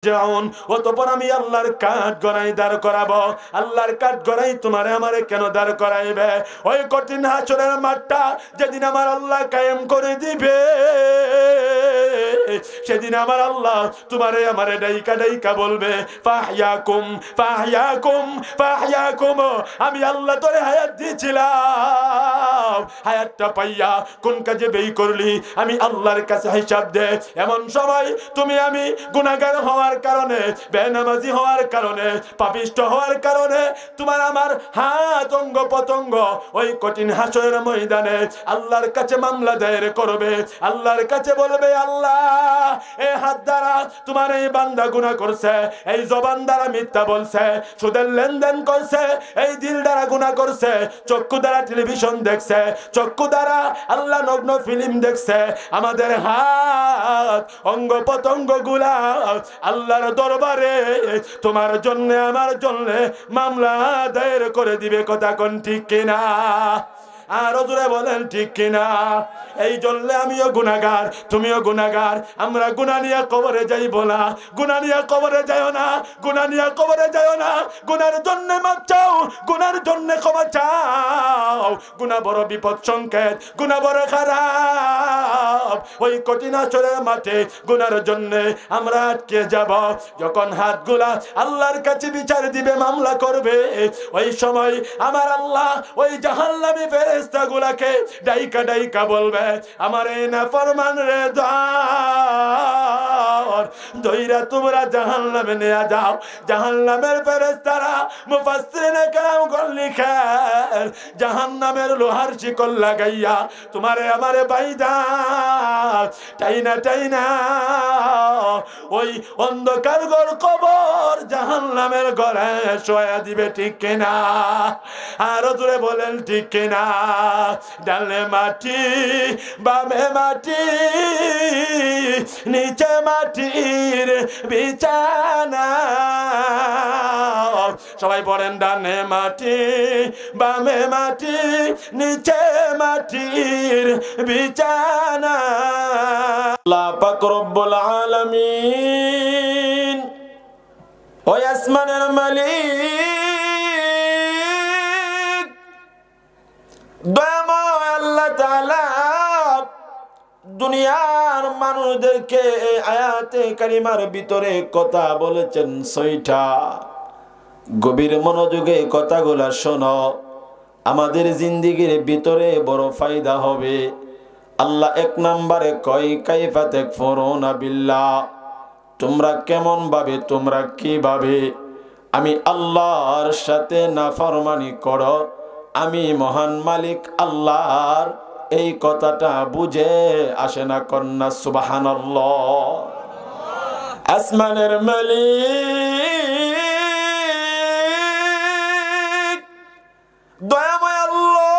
যাউন অতঃপর আমি আল্লাহর কাঠ গড়াই দাঁড় করাবো। আল্লাহর কাঠ গড়াই তোমারে আমারে কেন দাঁড় করাইবে? ওই কঠিন হাসরের মাঠটা যেদিন আমার আল্লাহ কায়েম করে দিবে, সেদিন আমার আল্লাহ তোমারে আমারে ডাইকা ডাইকা বলবে ফাহইয়াকুম ফাহইয়াকুম ফাহইয়াকুম। আমি আল্লাহ তোরে হায়াত দিয়েছিলাম, হায়াতটা পাইয়া কোন কাজে ব্যয় করলি আমি আল্লাহর কাছে হিসাব দে। এমন সময় তুমি আমি গুনাহগার হওয়ার কারণে, বেনামাজি হওয়ার কারণে, পাপিষ্ঠ হওয়ার কারণে তোমার আমার হাত অঙ্গ পতঙ্গ ওই কঠিন হাসরের ময়দানে আল্লাহর কাছে মামলা দায়ের করবে। আল্লাহর কাছে বলবে আল্লাহ এই হাত দ্বারা তোমার এই বান্দা গুনাহ করছে, এই জবান দ্বারা মিথ্যা বলছে, সুদের লেনদেন করছে, এই দিল দ্বারা গুনাহ করছে, চক্ষু দ্বারা টেলিভিশন দেখছে, চক্ষু দ্বারা আল্লাহ নগ্ন ফিল্ম দেখছে। আমাদের হাত অঙ্গ পতঙ্গ গুলা আল্লাহর দরবারে তোমার জন্য আমার জন্য মামলা দায়ের করে দিবে। কথা কোন ঠিক কিনা? আর জোরে বলেন ঠিক কিনা? এই জন্য আমিও গুনাহগার, তুমিও গুনাহগার। আমরা গুনাহ নিয়ে কবরে যাইব না, গুনাহ নিয়ে কবরে যাইও না, গুনাহ নিয়ে কবরে যাইও না। গুনার জন্য মাপ চাও, গুনার জন্য ক্ষমা চাও। গুনাহ বড় বিপদ সংকেত, গুনাহ বড় খারাপ। ওই কঠিন হাসরের মাঠে গুনার জন্য আমরা আটকে যাব। যখন হাতগুলা আল্লাহর কাছে বিচার দিবে, মামলা করবে, ওই সময় আমার আল্লাহ ওই জাহান্নামী ফেরেশতাগুলোকে ডাইকা ডাইকা বলবে আমার এই নাফরমান রে ধর, ধইরা তোমরা জাহান্নামে নিয়ে যাও। জাহান্নামের ফেরেশতারা মুফাসসিরিনে কেরামগণ লিখেন জাহান্নামের লোহার শিকল লাগাইয়া তোমারে আমারে বাইদা টাইনা টাইনা ওই অন্ধকার ঘর কবর জাহান্নামের ঘরে শোয়া দিবে। ঠিক কিনা? আর জোরে বলেন ঠিক কিনা? ডানে মাটি বামে মাটি নিচে মাটির বিছানা। সবাই পড়েন ডানে মাটি বামে মাটি নিচে মাটির বিছানা। আল্লাহ পাক রব্বুল আলামিন ওই আসমানের মালিক দয়াময় আল্লাহ তাআলা দুনিয়ার মানুষদেরকে এই আয়াতে কারিমার ভিতরে কথা বলেছেন 6টা। গভীর মনোযোগে কথাগুলা শোনো, আমাদের জিন্দেগির ভিতরে বড় ফায়দা হবে। আল্লাহ 1 নম্বরে কয় কাইফা তাকফুরুনা বিল্লাহ, তোমরা কেমন ভাবে, তোমরা কিভাবে আমি আল্লাহর সাথে নাফরমানি করো। আমি মহান মালিক আল্লাহর এই কথাটা বুঝে আসে না? কন্যা সুবহানাল্লাহ। আসমানের মালিক দয়াময় আল্লাহ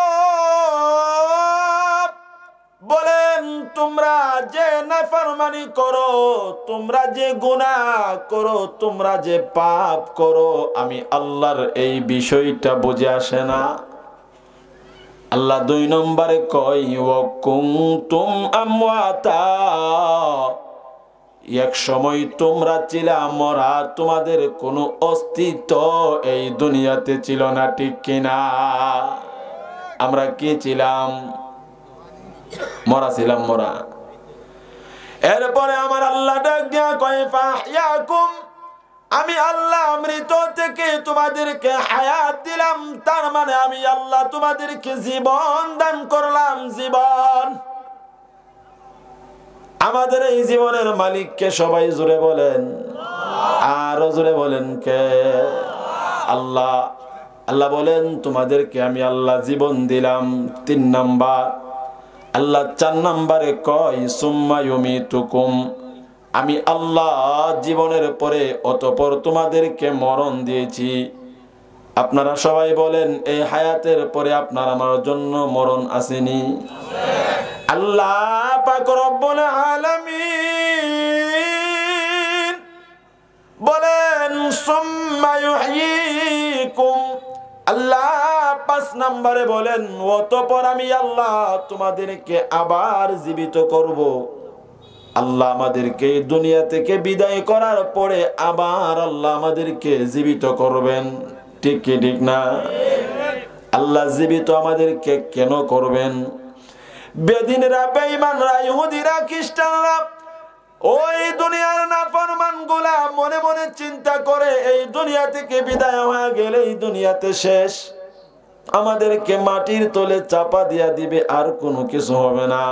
বলেন তোমরা যে নাফরমানি করো, তোমরা যে গুনাহ করো, তোমরা যে পাপ করো, আমি আল্লাহর এই বিষয়টা বুঝে আসে না। আল্লাহ 2 নম্বরে কয় ওয়া কুনতুম আমওয়াতা, এক সময় তোমরা ছিলা মরা, তোমাদের কোনো অস্তিত্ব এই দুনিয়াতে ছিল না। ঠিক কিনা? আমরা কি ছিলাম? মরা ছিলাম, মরা। এরপরে আমার আল্লাহ ডাক দিয়া কয় ফাহইয়াকুম, আমি আল্লাহ মৃত থেকে তোমাদেরকে হায়াত দিলাম। তার মানে আমি আল্লাহ তোমাদেরকে জীবন দান করলাম। জীবন, আমাদের এই জীবনের মালিককে সবাই জোরে বলেন, আরো জোরে বলেন কে? আল্লাহ। আল্লাহ বলেন তোমাদেরকে আমি আল্লাহ জীবন দিলাম। 3 নাম্বার আল্লাহ 4 নম্বরে কয় সুম্মা ইউমিতুকুম, আমি আল্লাহ জীবনের পরে অতঃপর তোমাদেরকে মরণ দিয়েছি। আপনারা সবাই বলেন এই হায়াতের পরে আপনার আমার জন্য মরণ আসেনি? আল্লাহ পাক রব্বুল আলামিন বলেন সুম্মা ইউহয়িকুম, আল্লাহ 5 নম্বরে বলেন অতঃপর আমি আল্লাহ তোমাদেরকে আবার জীবিত করব। আল্লাহ আমাদেরকে দুনিয়া থেকে বিদায় করার পরে আবার আল্লাহ আমাদেরকে জীবিত করবেন, ঠিক কি ঠিক না? আল্লাহ জীবিত আমাদেরকে কেন করবেন? বেদিনরা, বেঈমানরা, ইহুদিরা, খ্রিস্টানরা ওই দুনিয়ার নাফরমান গুলা মনে মনে চিন্তা করে এই দুনিয়া থেকে বিদায় হয়ে গেলে এই দুনিয়াতে শেষ, আমাদেরকে মাটির তলে চাপা দিয়া দিবে, আর কোনো কিছু হবে না।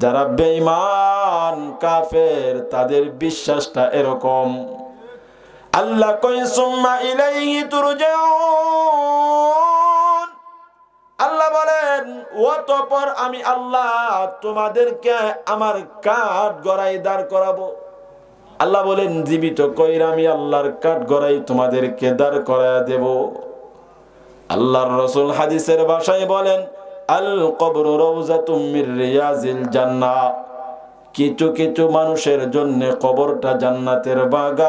যারা বেঈমান কাফের তাদের বিশ্বাসটা এরকম। আল্লাহ কয় সুম্মা ইলাইহি তুরজাউন, আল্লাহ বলেন অতঃপর আমি আল্লাহ তোমাদেরকে আমার কাঠ গড়াই দাঁড় করাবো। আল্লাহ বলেন জীবিত কইরা আমি আল্লাহর কাঠ গড়াই তোমাদেরকে দাঁড় করায়া দেব। আল্লাহর রাসূল হাদিসের ভাষায় বলেন আল কবরু রাউযাতুম মির রিয়াজিল জান্নাহ, কিছু কিছু মানুষের জন্য কবরটা জান্নাতের বাগান।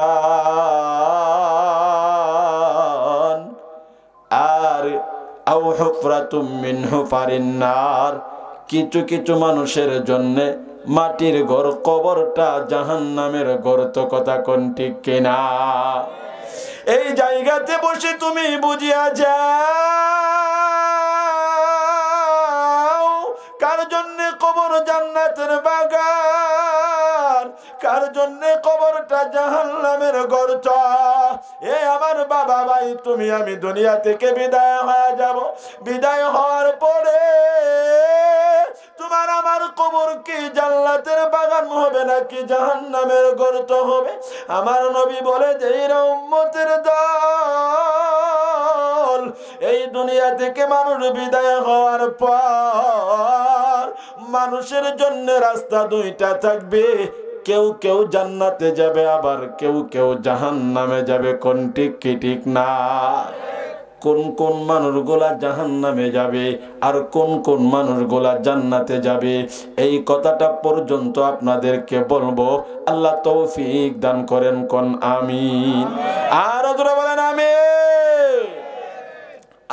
আর আও হুফরাতুম মিন হুফারিন নার, কিছু কিছু মানুষের জন্য মাটির ঘর কবরটা জাহান্নামের গর্ত। কথা কোন ঠিক কিনা? এই জায়গাতে বসে তুমি বুঝিয়া যাও কার জন্য কবর জান্নাতের বাগান, কার জন্য কবরটা জাহান্নামের গর্ত। এ আমার বাবা ভাই, তুমি আমি দুনিয়া থেকে বিদায় হয়ে যাব। বিদায় হওয়ার পরে তোমার আমার কবর কি জান্নাতের বাগান হবে নাকি জাহান্নামের গর্ত হবে? আমার নবী বলে যে এরা উম্মতের দল, এই দুনিয়া থেকে মানুষ বিদায় হওয়ার পর মানুষের জন্য রাস্তা দুইটা থাকবে, কেউ কেউ জান্নাতে যাবে, আবার কেউ কেউ জাহান্নামে যাবে। কোন ঠিক কি ঠিক না? কোন কোন মানুষগুলা জাহান্নামে যাবে আর কোন কোন মানুষগুলা জান্নাতে যাবে, এই কথাটা পর্যন্ত আপনাদেরকে বলবো। আল্লাহ তৌফিক দান করেন, কোন আমিন। আর ওরা বলেন আমিন।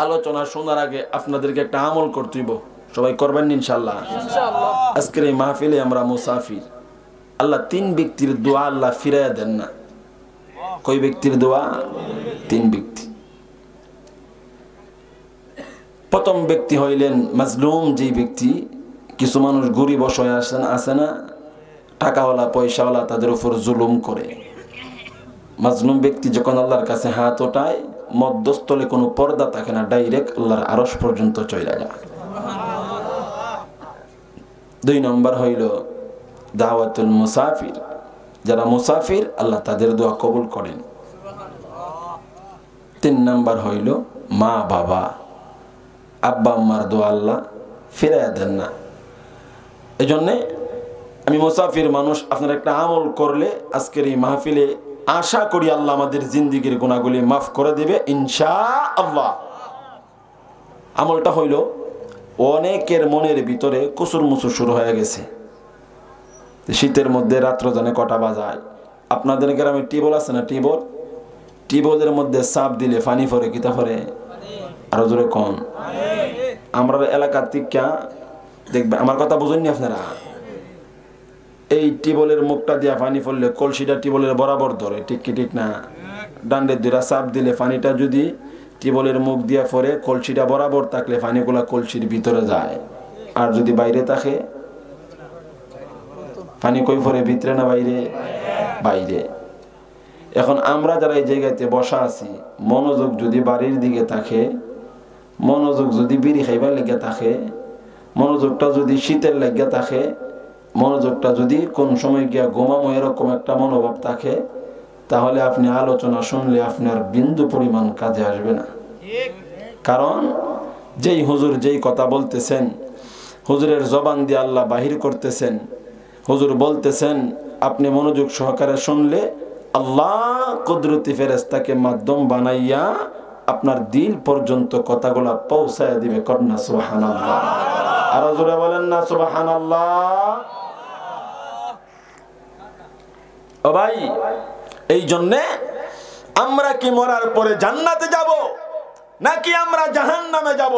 আলোচনা শোনার আগে আপনাদেরকে একটা আমল করতে হইব, সবাই করবেন ইনশাআল্লাহ। আজকের এই মাহফিলে আমরা মুসাফির। আল্লাহ তিন ব্যক্তির দোয়া আল্লাহ ফিরাইয়া দেন না। কই ব্যক্তির দোয়া? তিন ব্যক্তি। প্রথম ব্যক্তি হইলেন মাজলুম, যেই ব্যক্তি, কিছু মানুষ গরিব অসহায় আছে না, টাকাওয়ালা পয়সাওয়ালা, তাদের উপর জুলুম করে। মাজলুম ব্যক্তি যখন আল্লাহর কাছে হাত ওঠায়, মধ্যস্থলে কোনো পর্দা থাকে না, ডাইরেক্ট আল্লাহর আরশ পর্যন্ত চলে যায়। দুই নম্বর হইল দাওয়াতুল মুসাফির, যারা মুসাফির আল্লাহ তাদের দোয়া কবুল করেন। তিন নম্বর হইল মা বাবা, আব্বা আম্মার দোয়া আল্লাহ ফিরাইয়া দেন না। এই জন্যে আমি মুসাফির মানুষ, আপনারা একটা আমল করলে আজকের এই মাহফিলে আশা করি আল্লাহ আমাদের জিন্দিগির গুনাহগুলি মাফ করে দেবে ইনশাআল্লাহ। আমলটা হইল, অনেকের মনের ভিতরে কুসুর মুসুর শুরু হয়ে গেছে। শীতের মধ্যে রাত্র জানে কটা বাজায়। আপনাদের গ্রামে টিউবওয়েল আছে না? টিউবওয়েলের মধ্যে চাপ দিলে পানি পড়ে, কিতা পড়ে? আরো জোরে কম। আমরা এলাকার টিকা দেখবে, আমার কথা বুঝেননি আপনারা? এই টিউবওয়েলের মুখটা দিয়া পানি পড়লে কলসিটা টিউবওয়েলের বরাবর ধরে, ঠিক কি ঠিক না? ডান্ডের দুইটা চাপ দিলে পানিটা যদি টিউবওয়েলের মুখ দিয়া পড়ে, কলসিটা বরাবর থাকলে পানিগুলা কলসির ভিতরে যায়। আর যদি বাইরে থাকে, পানি কই পড়ে? ভিতরে না বাইরে? বাইরে। এখন আমরা যারা এই জায়গাতে বসা আছি, মনোযোগ যদি বাড়ির দিকে থাকে, মনোযোগ যদি বিড়ি খাইবার লেগে থাকে, মনোযোগটা যদি শীতের লেগে থাকে, মনোযোগটা যদি কোন সময় গিয়া ঘুমামো এরকম একটা মনোভাব থাকে, তাহলে আপনি আলোচনা শুনলে আপনার বিন্দু পরিমাণ কাজে আসবে না। কারণ যেই হুজুর যেই কথা বলতেছেন, হুজুরের জবান দিয়ে আল্লাহ বাহির করতেছেন, হুজুর বলতেছেন, আপনি মনোযোগ সহকারে শুনলে আল্লাহ কুদরতি ফেরেশতাকে মাধ্যম বানাইয়া আপনার দিল পর্যন্ত কথাগুলা পৌঁছায় দিবে। কন্যা সুবহানাল্লাহ। আর জোরে বলেন না সুবহানাল্লাহ। ও ভাই, এই জন্যে আমরা কি মরার পরে জান্নাতে যাব নাকি আমরা জাহান্নামে যাব,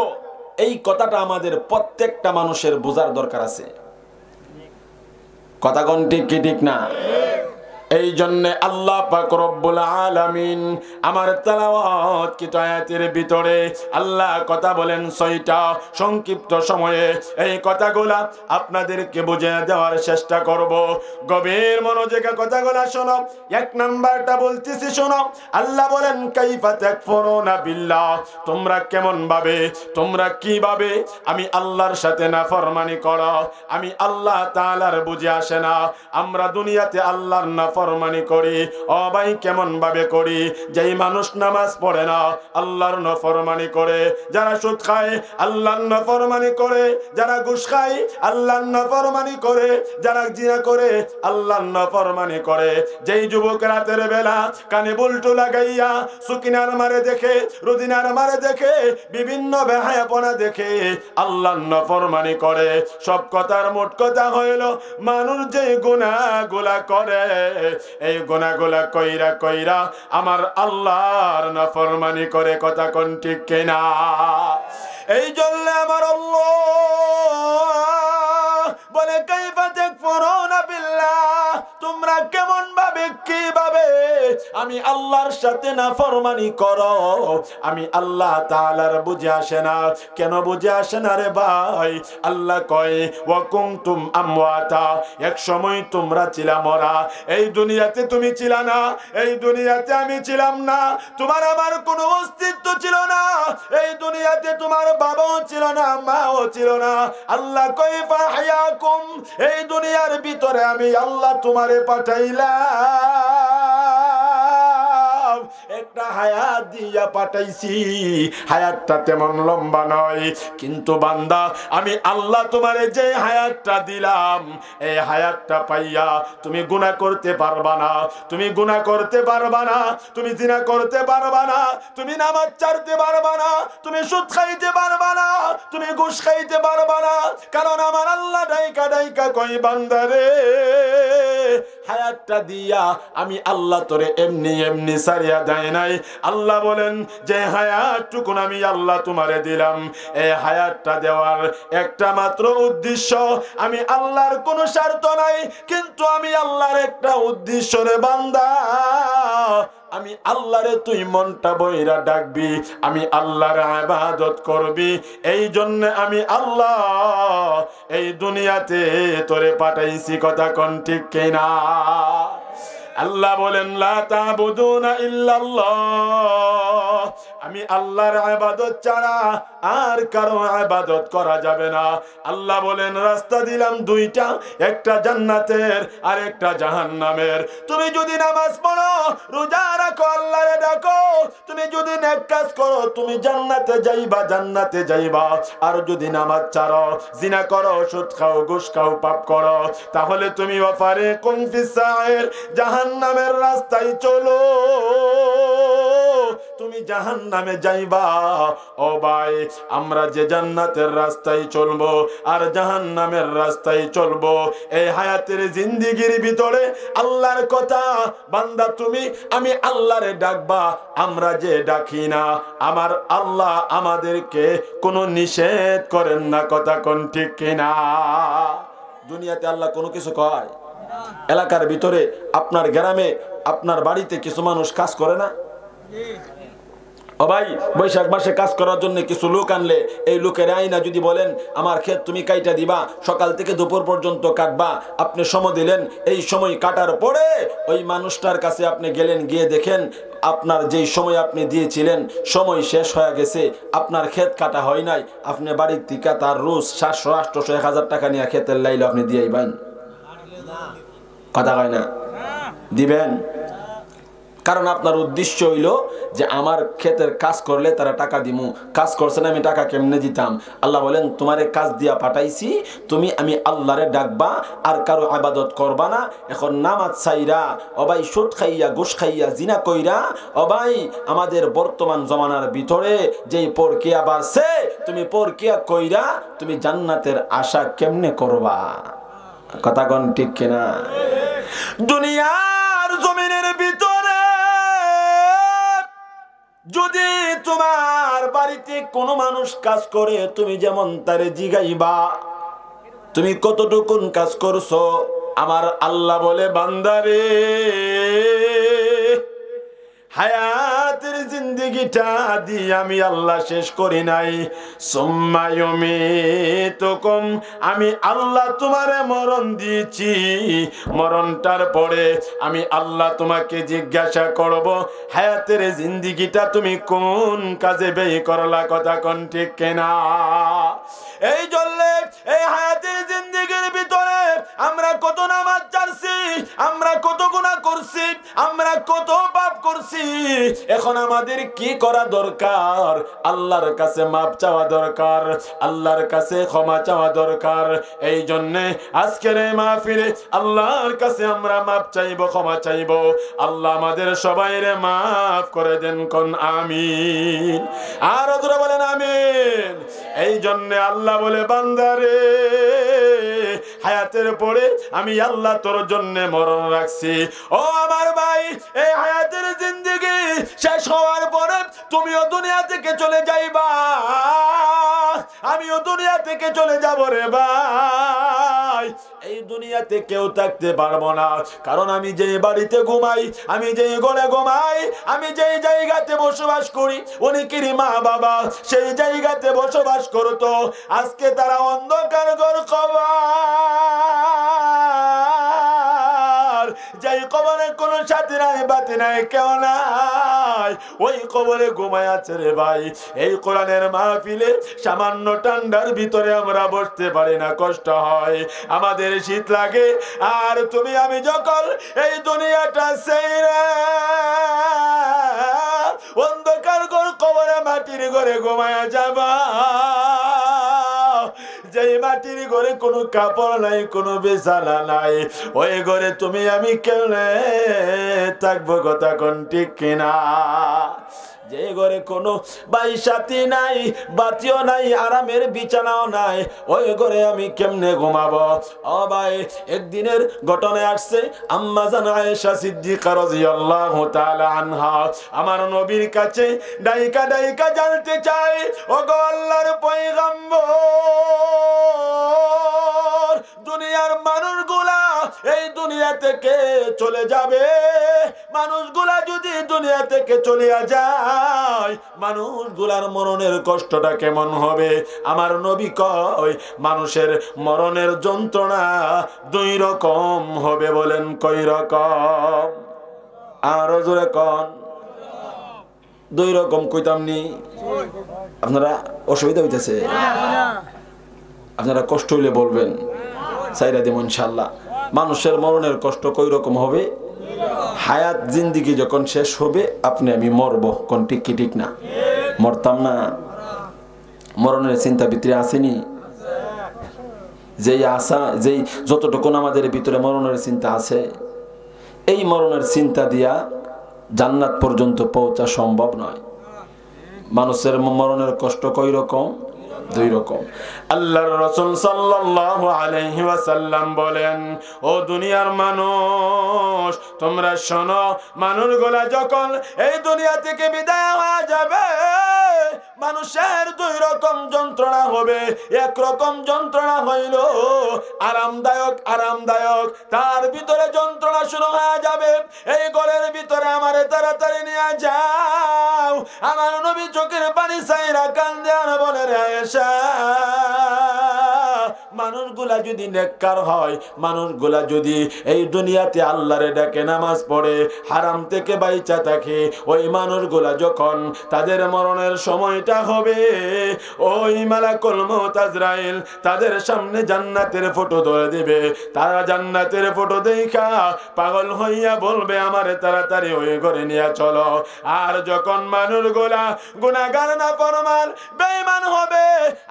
এই কথাটা আমাদের প্রত্যেকটা মানুষের বোঝার দরকার আছে। কথা কোন ঠিক কি ঠিক না? এই জন্য আল্লাহ পাক রব্বুল আলামিন আমার তেলাওয়াতকৃত আয়াতের ভিতরে আল্লাহ কথা বলেন 6টা সংক্ষিপ্ত সময়ে। এই কথাগুলা আপনাদেরকে বুঝিয়ে দেওয়ার চেষ্টা করব। গভীর মনোযোগে কথাগুলা শোনো। 1 নাম্বারটা বলতেছি শোনো। আল্লাহ বলেন কাইফা তাকফুরুনা বিল্লাহ, তোমরা কেমন ভাবে, তোমরা কিভাবে আমি আল্লাহর সাথে নাফরমানি করো। আমি আল্লাহ তাআলার বুঝে আসে না। আমরা দুনিয়াতে আল্লাহর নাফরমানি করি। ও ভাই কেমন ভাবে করি? যেই মানুষ নামাজ পড়ে না আল্লাহর নাফরমানি করে, যারা সুদ খায় আল্লাহর নাফরমানি করে, যারা ঘুষ খায় আল্লাহর নাফরমানি করে, যারা জিনা করে আল্লাহর নাফরমানি করে। যেই যুবক রাতের বেলা কানে বল্টু লাগাইয়া সুকিনার মারে দেখে, রুদিনার মারে দেখে, বিভিন্ন বেহায়াপনা দেখে আল্লাহর নাফরমানি করে। সব কথার মোট কথা হইল মানুষ যে গুনাহগুলা করে এই গুনাহগুলা কইরা কইরা আমার আল্লাহর নাফরমানি করে। কথা কোন ঠিক কিনা? এই জন্য আমার আল্লাহ বলে কাইফা তাকফুরুনা বিল্লাহ, তোমরা কেমন ভাবে কিভাবে আমি আল্লাহর সাথে নাফরমানি করো। আমি আল্লাহ তাআলার বুঝে আসে না। কেন বুঝে আসে না রে ভাই? আল্লাহ কয় ওয়া কুনতুম আমওয়াতা, এক সময় তোমরা ছিলা মরা। এই দুনিয়াতে তুমি ছিলা না, এই দুনিয়াতে আমি ছিলাম না, তোমার আমার কোনো অস্তিত্ব ছিল না। এই দুনিয়াতে তোমার বাবাও ছিল না, মাও ছিল না। আল্লাহ কয় ফাহয়াকুম, এই দুনিয়ার ভিতরে আমি আল্লাহ তোমারে পাঠাইলাম, একটা হায়াত দিয়া পাঠাইছি। হায়াতটা তেমন লম্বা নয়, কিন্তু বান্দা আমি আল্লাহ তোমারে যে হায়াতটা দিলাম এই হায়াতটা পাইয়া তুমি গুনাহ করতে পারবা না, তুমি গুনাহ করতে পারবা না, তুমি জিনা করতে পারবা না, তুমি নামাজ ছাড়তে পারবা না, তুমি সুদ খাইতে পারবা না, তুমি ঘুষ খাইতে পারবা না। কারণ আমার আল্লাহ ডাইকা ডাইকা কই বান্দারে হায়াতটা দিয়া আমি আল্লাহ তোরে এমনি এমনি সারিয়া দেয় নাই। আল্লাহ বলেন যে হায়াতটুকুন আমি আল্লাহ তোমারে দিলাম, এই হায়াতটা দেওয়ার একটা মাত্র উদ্দেশ্য, আমি আল্লাহর কোনো স্বার্থ নাই, কিন্তু আমি আল্লাহর একটা উদ্দেশ্য রে বান্দা। আমি আল্লাহরে তুই মনটা বইরা ডাকবি, আমি আল্লাহর ইবাদত করবি। এই জন্য আমি আল্লাহ এই দুনিয়াতে তোরে পাঠাইছি। কথা কোন ঠিক কিনা? আল্লাহ বলেন লা তা'বুদুনা ইল্লাল্লাহ, আমি আল্লাহর ইবাদত ছাড়া আর কারো ইবাদত করা যাবে না। আল্লাহ বলেন রাস্তা দিলাম 2টা, একটা জান্নাতের আর একটা জাহান্নামের। তুমি যদি নামাজ পড়ো, রোজা রাখো, আল্লাহরে ডাকো, তুমি যদি নেক কাজ করো তুমি জান্নাতে যাইবা, জান্নাতে যাইবা। আর যদি নামাজ ছাড়ো, জিনা করো, সুদ খাও, ঘুষ খাও, পাপ করো, তাহলে তুমি ওয়াফারিকুম ফিস সাইর, জাহান্নামের রাস্তায় চলো, তুমি জাহান্নামে যাইবা। ও ভাই, আমরা যে জান্নাতের রাস্তায় চলবো আর জাহান্নামের রাস্তায় চলবো, এই হায়াতের জিন্দেগির ভিতরে আল্লাহর কথা বান্দা তুমি আমি আল্লাহরে ডাকবা। আমরা যে ডাকি না, আমার আল্লাহ আমাদেরকে কোনো নিষেধ করেন না। কথা কোন ঠিক কিনা? দুনিয়াতে আল্লাহ কোনো কিছু কয়? এলাকার ভিতরে আপনার গ্রামে আপনার বাড়িতে কিছু মানুষ কাজ করে না? ও ভাই, বৈশাখ মাসে কাজ করার জন্য কিছু লোক আনলে এই লোকের আইনা যদি বলেন আমার ক্ষেত তুমি কাইটা দিবা, সকাল থেকে দুপুর পর্যন্ত কাটবা, আপনি সময় দিলেন, এই সময় কাটার পরে ওই মানুষটার কাছে আপনি গেলেন, গিয়ে দেখেন আপনার যেই সময় আপনি দিয়েছিলেন সময় শেষ হয়ে গেছে, আপনার ক্ষেত কাটা হয় নাই, আপনি বাড়ির থেকে তার রোজ 700, 800, 1000 টাকা নিয়ে ক্ষেতের লাইলে আপনি দিয়েইবেন? কথা কয় না? দিবেন? কারণ আপনার উদ্দেশ্য হইল যে আমার ক্ষেতের কাজ করলে তারা টাকা দিমু, কাজ করছে না আমি টাকা কেমনে দিতাম। আল্লাহ বলেন তোমারে কাজ দিয়া পাঠাইছি, তুমি আমি আল্লাহরে ডাকবা আর কারো ইবাদত করবা না। এখন নামাজ ছাইরা, ও ভাই সুদ খাইয়া, ঘুষ খাইয়া, জিনা কইরা, ও ভাই আমাদের বর্তমান জমানার ভিতরে যেই পরকিয়া বাড়ছে, তুমি পরকিয়া কইরা তুমি জান্নাতের আশা কেমনে করবা? কথা কোন ঠিক কিনা? দুনিয়ার জমিনের ভিতরে যদি তোমার বাড়িতে কোনো মানুষ কাজ করে, তুমি যেমন তারে জিগাইবা তুমি কতটুকুন কাজ করছো, আমার আল্লাহ বলে বান্দারে হায়াতের জিন্দেগিটা দিয়ে আমি আল্লাহ শেষ করি নাই, সুম্মা ইউমীতুকুম, আমি আল্লাহ তোমারে মরণ দিয়েছি। মরণটার পরে আমি আল্লাহ তোমাকে জিজ্ঞাসা করব হায়াতের জিন্দেগিটা তুমি কোন কাজে ব্যয় করলা, কথা কোন ঠিক কিনা? এই জন্য এই হায়াতের জিন্দেগির ভিতরে আমরা কত নামাজ ছাড়ছি, আমরা কত গুনাহ করছি, আমরা কত পাপ করছি। এখন আমাদের কি করা দরকার? আল্লাহর কাছে মাপ চাওয়া দরকার, আল্লাহর কাছে ক্ষমা চাওয়া দরকার। এই জন্য আজকের এই মাহফিলে আল্লাহর কাছে আমরা মাপ চাইব, ক্ষমা চাইব। আল্লাহ আমাদের সবাইরে মাফ করে দেন, কোন আমিন। আর ওরা বলেন আমিন। এই জন্য আল্লাহ বলে বান্দারে হায়াতের পরে আমি আল্লাহ তোর জন্য মরণ রাখছি। ও আমার ভাই, এই হায়াতের জিন্দেগি শেষ হওয়ার পরে তুমিও দুনিয়া থেকে চলে যাইবা, আমিও দুনিয়া থেকে চলে যাব রে ভাই। এই দুনিয়াতে কেউ থাকতে পারবো না, কারণ আমি যেই বাড়িতে ঘুমাই, আমি যেই ঘরে ঘুমাই, আমি যেই জায়গাতে বসবাস করি, অনেকেরই মা বাবা সেই জায়গাতে বসবাস করতো, আজকে তারা অন্ধকার ঘর কবর, যেই কবরে কোনো সাথী নাই, বাতি নাই, কেউ নাই, ওই কবরে ঘুমায় আছে রে ভাই। এই কোরআনের মাহফিলে সামান্য ঠান্ডার ভিতরে আমরা বসতে পারি না, কষ্ট হয়, আমাদের শীত লাগে। আর তুমি আমি যখন এই দুনিয়াটা ছেড়ে অন্ধকার ঘর কবরে মাটির ঘরে ঘুমায়া যাবা, যেই মাটির ঘরে কোনো কাপড় নাই, কোনো বিছানা নাই, ওই ঘরে তুমি আমি কেমনে থাকবো, কথা কোন ঠিক কিনা? যে ঘরে কোনো ভাই সাথী নাই, বাতিও নাই, আরামের বিছানাও নাই, ওই ঘরে আমি কেমনে ঘুমাবো? ও ভাই, একদিনের ঘটনা আসছে, আম্মা জান আয়েশা সিদ্দিকা রাদিয়াল্লাহু তাআলা আনহা আমার নবীর কাছে ডাইকা ডাইকা জানতে চাই, ও গো আল্লাহর পয়গম্বর, দুনিয়ার মানুষগুলা এই দুনিয়া থেকে চলে যাবে, মানুষগুলা যদি দুনিয়া থেকে চলে যায়, মানুষগুলার মরণের কষ্টটা কেমন হবে? আমার নবী কয় মানুষের মরণের যন্ত্রণা দুই রকম হবে। বলেন কই রকম? আরো জোরে কোন? দুই রকম কইতাম নি? আপনারা অসুবিধা হইতেছে? আপনারা কষ্ট হইলে বলবেন, চাইরা দেব ইনশাআল্লাহ। মানুষের মরণের কষ্ট কই রকম হবে? হায়াত জিন্দিগি যখন শেষ হবে আপনি আমি মরবো, কোন ঠিক কি ঠিক না? মরতাম না? মরণের চিন্তা ভিতরে আসেনি? যেই আশা, যেই যতটুকু আমাদের ভিতরে মরণের চিন্তা আছে, এই মরণের চিন্তা দিয়া জান্নাত পর্যন্ত পৌঁছা সম্ভব নয়। মানুষের মরণের কষ্ট কই রকম? দুই রকম। আল্লাহর রাসূল সাল্লাল্লাহু আলাইহি ওয়াসাল্লাম বলেন, ও দুনিয়ার মানুষ তোমরা শোনো, মানুষগুলা যখন এই দুনিয়া থেকে বিদায় হয়ে যাবে, মানুষের দুই রকম যন্ত্রণা হবে। এক রকম যন্ত্রণা হইল আরামদায়ক, আরামদায়ক, তার ভিতরে যন্ত্রণা শুরু হয়ে যাবে, এই ঘরের ভিতরে আমারে তাড়াতাড়ি নিয়ে যাও। আমার নবী চোখের পানি ছাইরা কান্দে আর বলে, রে আয়েশা, মানুষগুলা যদি নেককার হয়, মানুষগুলা যদি এই দুনিয়াতে আল্লাহরে ডাকে, নামাজ পড়ে, হারাম থেকে বাইচা থাকে, ওই মানুষগুলা যখন তাদের মরণের সময়টা হবে, ওই মালাকুল মউত আজরাইল তাদের সামনে জান্নাতের ফটো ধরে দিবে। তারা জান্নাতের ফটো দেখা পাগল হইয়া বলবে, আমারে তাড়াতাড়ি ওই ঘরে নিয়ে চলো। আর যখন মানুষগুলা গুনাহগার নাফরমান বেঈমান হবে,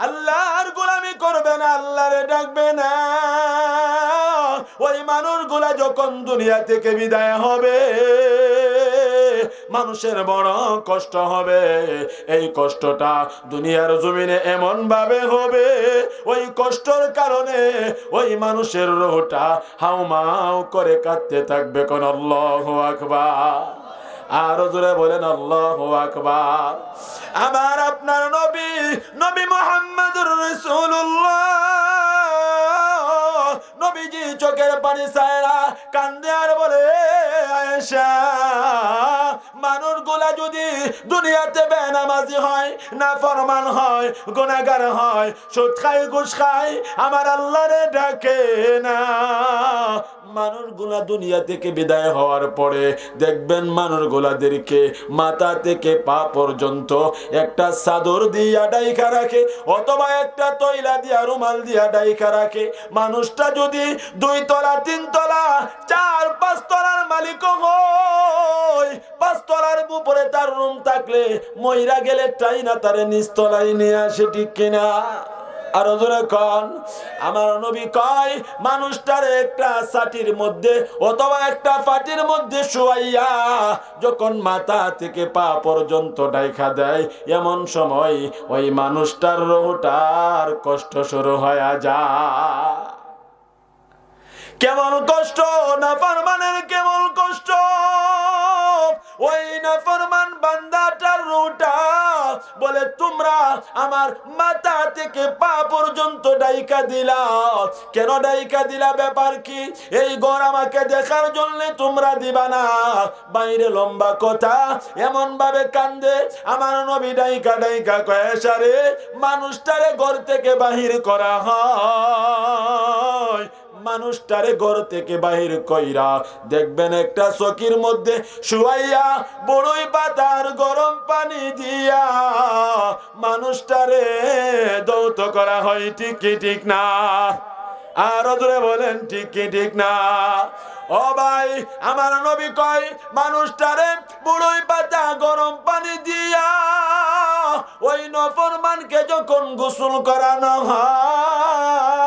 আল্লাহর গোলামি করবে না, আল্লাহরে ডাকবে না, ওই মানুষগুলা যখন দুনিয়া থেকে বিদায় হবে, মানুষের বড় কষ্ট হবে। এই কষ্টটা দুনিয়ার জমিনে এমন ভাবে হবে, ওই কষ্টর কারণে ওই মানুষের রূহটা হাউমাউ করে কাঁদতে থাকবে। কোন আল্লাহু আকবার? আরো জোরে বলেন আল্লাহু আকবার। আমার আপনার নবী, নবী মুহাম্মদুর রাসূলুল্লাহ, নবীজি চোখের পানি ছায়রা কান্দে আর বলে আয়েশা মানুষগুলা যদি দুনিয়াতে বেনামাজি হয় নাফরমান হয় গুনাহগার হয় সুদ খায় ঘুষ খায় আমার আল্লাহরে ডাকে না মানুষগুলা দুনিয়া থেকে বিদায় হওয়ার পরে দেখবেন মানুষগুলাদেরকে মাথা থেকে পা পর্যন্ত একটা চাদর দিয়া ডাইকা রাখে অথবা একটা তৈলা দিয়া রুমাল দিয়া ডাইকা রাখে মানুষটা যদি 2 তলা 3 তলা 4 5 তলার মালিক হয় 5 তলার উপরে তার রুম থাকলে মইরা গেলে তাই না তার নিচতলায় নিয়ে আসে ঠিক কিনা আর জোরে কোন আমার নবী কয় মানুষটার একটা ছাটির মধ্যে অথবা একটা পাটির মধ্যে শুয়াইয়া যখন মাথা থেকে পা পর্যন্ত ডাইকা দেয় এমন সময় ওই মানুষটার রোহটার কষ্ট শুরু হয়ে যায় কেমন কষ্ট নাফরমানের কেমন কষ্ট ওই নাফরমান বান্দাটার রুটা বলে তোমরা আমার মাথা থেকে পা পর্যন্ত ডাইকা দিলা কেন ডাইকা দিলা ব্যাপার কি এই ঘর আমাকে দেখার জন্য তোমরা দিবা না বাইরে লম্বা কথা এমন ভাবে কান্দে আমার নবী ডাইকা ডাইকা কয় সারে মানুষটারে ঘর থেকে বাহির করা হয় মানুষটারে ঘর থেকে বাহির কইরা দেখবেন একটা চকির মধ্যে শুয়াইয়া বড়ই পাতার গরম পানি দিয়া মানুষটারে দৌত করা হয় ঠিক কি ঠিক না আর জোরে বলেন ঠিক কি ঠিক না ও ভাই আমার নবী কয় মানুষটারে বড়ই পাতা গরম পানি দিয়া ওই নফরমানকে যখন গোসল করানো হয়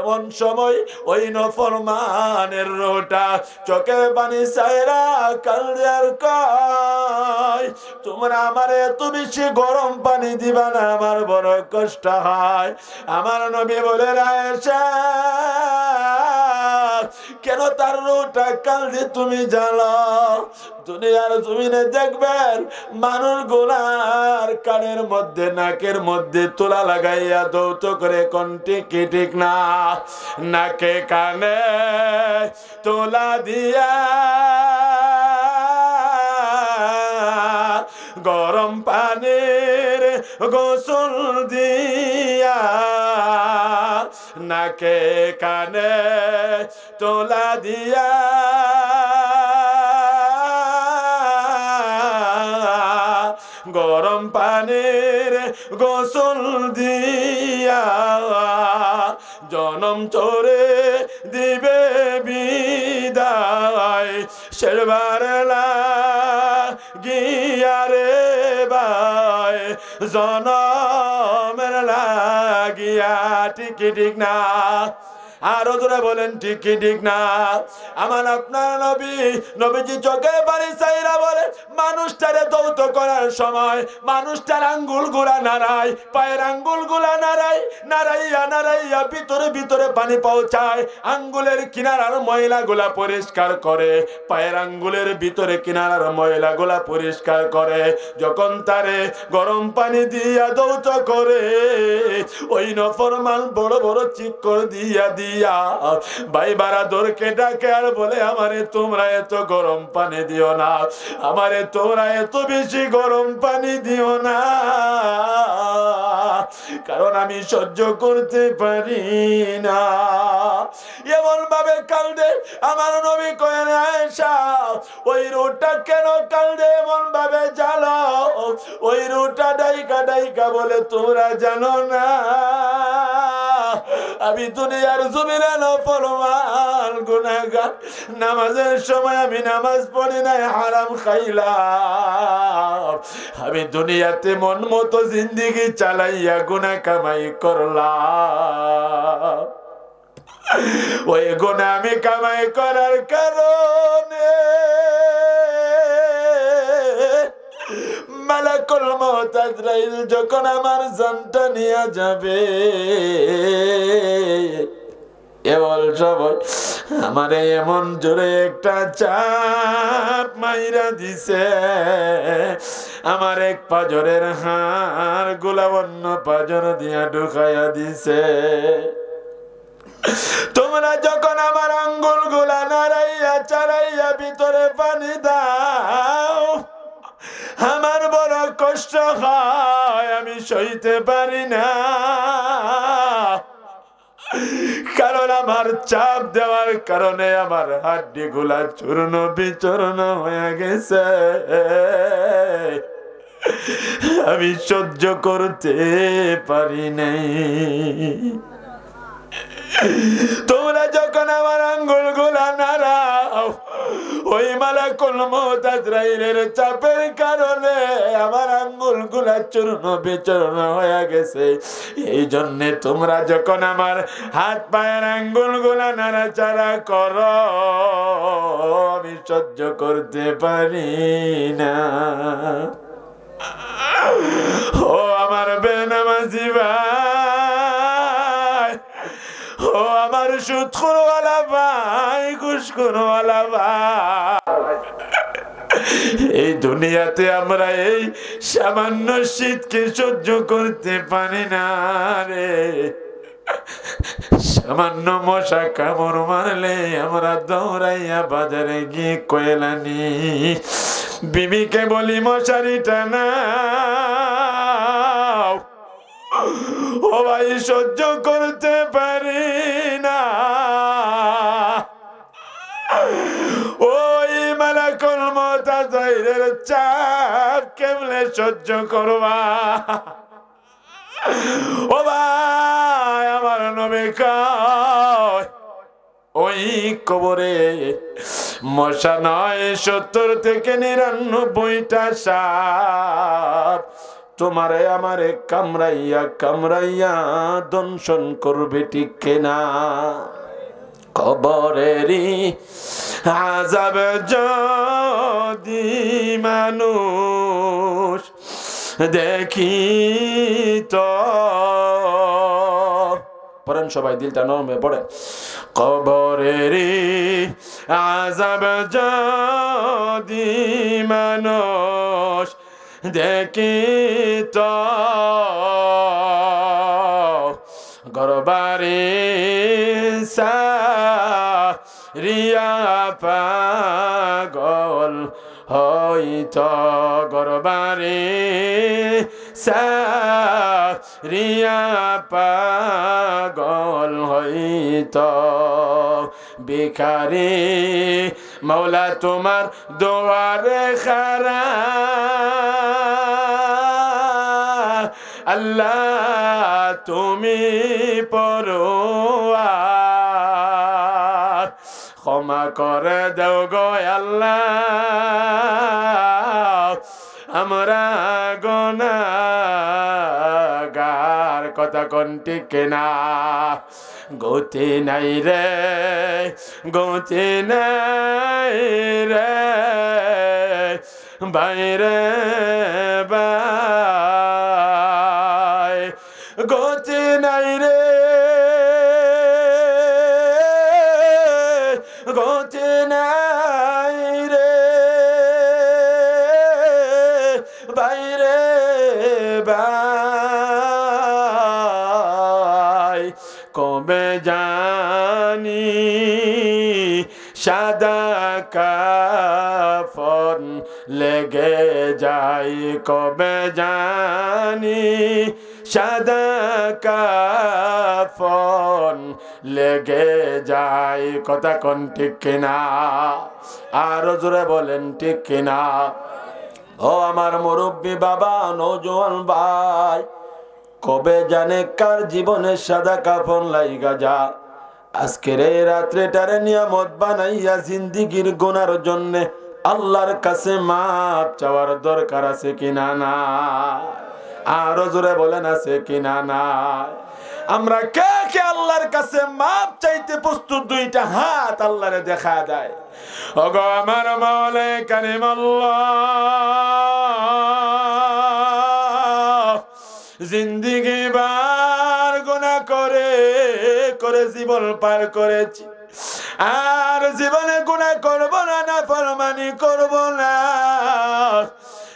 এমন সময় ওই নফরমানের রোটা চোখের পানি ছায়রা কান্দে আর কয় তোমরা আমারে এত বেশি গরম পানি দিবা না আমার বড় কষ্ট হয় আমার নবী বলে আয়েশা কেন তার রোটা কান্দে তুমি জানো দুনিয়ার জমিনে দেখবেন মানুষ গুনার কানের মধ্যে নাকের মধ্যে তুলা লাগাইয়া দৌত করে কোনটি কি ঠিক না নাকে কানে তুলা দিয়া গরম পানির গোসল দিয়া নাকে কানে তুলা দিয়া গরম পানির গোসল দিয়া জনম চোরে দিবে বিদায় শেরবার লাগিয়া রে ভাই জনমের লাগিয়া ঠিক ঠিক না আরো জোরে বলেন ঠিক কি ঠিক না আমার আপনার নবীজি চোখে পানি ছাইরা বলে মানুষটারে দৌত করার সময় মানুষটার আঙ্গুল গুলা নাড়ায় পায়ের আঙ্গুল গুলা নাড়াইয়া ভিতরে ভিতরে পানি পৌঁছায় আঙ্গুলের কিনারার ময়লা গুলা পরিষ্কার করে পায়ের আঙ্গুলের ভিতরে কিনারার ময়লা গুলা পরিষ্কার করে যখন তারে গরম পানি দিয়া দৌত করে ওই নফরমান বড় বড় চিক্কর দিয়া ভাই বারাদরকে ডাকে আর বলে আমারে তোমরা এত গরম পানি দিও না আমারে তোমরা এত বেশি গরম পানি দিও না কারণ আমি সহ্য করতে পারি না এমন ভাবে কান্দে আমার নবী কয়েন আয়েশা ওই রোটা কেন কান্দে এমন ভাবে জ্বালো ওই রোটা ডাইকা বলে তোমরা জানো না আমি দুনিয়ার জমিনে নফরমান গুনাহগার নামাজের সময় আমি নামাজ পড়ি নাই হারাম খাইলাম আমি দুনিয়াতে মন মতো জিন্দেগি চালাইয়া গুনাহ কামাই করলাম ওই গুনাহ আমি কামাই করার কারণে মালাকুল মউত আজরাইল যখন আমার জানটা নিয়ে যাবে এমন সবাই আমারে এমন জোরে একটা চাপ মাইরা দিছে আমার এক পাজরের হাড় গুলা অন্য পাজর দিয়া ঢুকাইয়া দিছে তোমরা যখন আমার আঙ্গুলগুলা নাড়াইয়া চাড়াইয়া ভিতরে পানি দাও, আমার বড় কষ্ট হয়, আমি সইতে পারি না, কারণ আমার চাপ দেওয়ার কারণে আমার হাড্ডি গুলা চূর্ণ বিচূর্ণ হয়ে গেছে, আমি সহ্য করতে পারি নাই। তোমরা যখন আমার আঙ্গুল গুলা নাড়াও, ওই মালাকুল মউত আজরাইলের চাপের কারণে আমার আঙ্গুল গুলা চূর্ণ বিচূর্ণ হয়ে গেছে। এই জন্যে তোমরা যখন আমার হাত পায়ের আঙ্গুল গুলা নাড়াচাড়া করো, আমি সহ্য করতে পারি না। ও আমার বেনামাজি ভাই, ও আমার সুদখোরওয়ালা ভাই, ঘুষখোরওয়ালা ভাই, এই দুনিয়াতে আমরা এই সামান্য শীতকে সহ্য করতে পারি না রে। সামান্য মশা কামড় মারলে আমরা দৌড়াইয়া বাজারে গিয়ে কয়লা নি, বিবিকে বলি মশারি টানাও, ও ভাই সহ্য করতে পারি না। ওই মালাকুল মউত আজরাইলের চাপ কেমনে সহ্য করবা? ও ভাই, আমার নবী কয় ওই কবরে মশা নয় 70 থেকে 99টা সাপ তোমারে আমারে কামড়াইয়া কামড়াইয়া দংশন করবে, ঠিক না? কবরেরই আযাব যদি মানুষ দেখিত, পড়েন সবাই, দিলটা নরম হয়ে পড়েন। কবরেরই আযাব যদি মানুষ দেখিত, গরবারে সারিয়া পাগল হইত, গরবারে সারিয়া পাগল হইত। ভিখারি মৌলা তোমার দুয়ারে খাড়া, আল্লাহ তুমি পরোয়ার, ক্ষমা করে দাও গো আল্লাহ, আমরা গুনাহগার, কথা কোন ঠিক না? গতি নাই রে, গতি নাই রে বাইরে বাই, গতি নাই রে, গতি নাই রে বাইরে বাই। কবে জানি সাদা কাফন লেগে যাই, কবে জানি সাদা কাফন লেগে যাই, কথা কোন ঠিক কিনা? আরো জোরে বলেন ঠিক কিনা? ও আমার মুরব্বী বাবা, নওজোয়ান ভাই, কবে জানে কার জীবনে সাদা কাফন লাইগা যা। আজকের এই রাত্রেটারে নিয়ামত বানাইয়া জিন্দিগির গুনার জন্য আল্লাহর কাছে মাপ চাওয়ার দরকার আছে কিনা না? আরো জোরে বলেন আছে কিনা না? আমরা কে কে আল্লাহর কাছে মাপ চাইতে প্রস্তুত? দুইটা হাত আল্লাহরে দেখা দেয়। ওগো আমার মাওলা কারীম আল্লাহ, জিন্দিগি বার গুনাহ করে করে জীবন পার করেছি, আর জীবনে গুনাহ করব না, নাফরমানি করব না।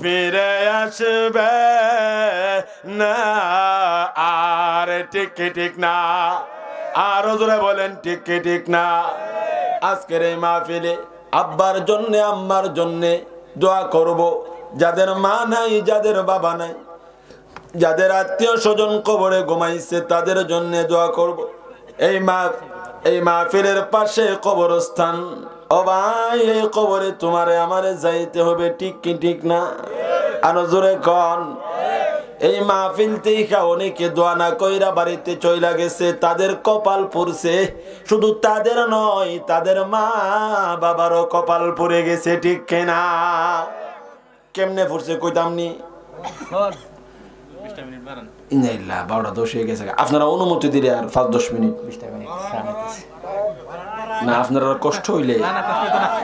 ফিরে আসবে না আর। ঠিক কি ঠিক না? আরো জোরে বলেন ঠিক কি ঠিক না? আজকের এই মাহফিলে আব্বার জন্যে আম্মার জন্যে দোয়া করব। যাদের মা নাই, যাদের বাবা নাই, যাদের আত্মীয় স্বজন কবরে ঘুমাইছে তাদের জন্য দোয়া করব। এই মাহফিলের পাশে কবরস্থান, ও ভাই এই কবরে তোমারে আমারে যাইতে হবে। ঠিক কি ঠিক না? আরো জোরে কন। এই মাহফিল থেকে অনেকে দোয়া না কইরা বাড়িতে চইলা গেছে, তাদের কপাল পুড়ছে। শুধু তাদের নয়, তাদের মা বাবারও কপাল পুড়ে গেছে। ঠিক কিনা? কেমনে পুড়ছে কইতাম নি? আপনারা অনুমতি দিলে আর 5-10 মিনিট না, আপনারা কষ্ট হইলে,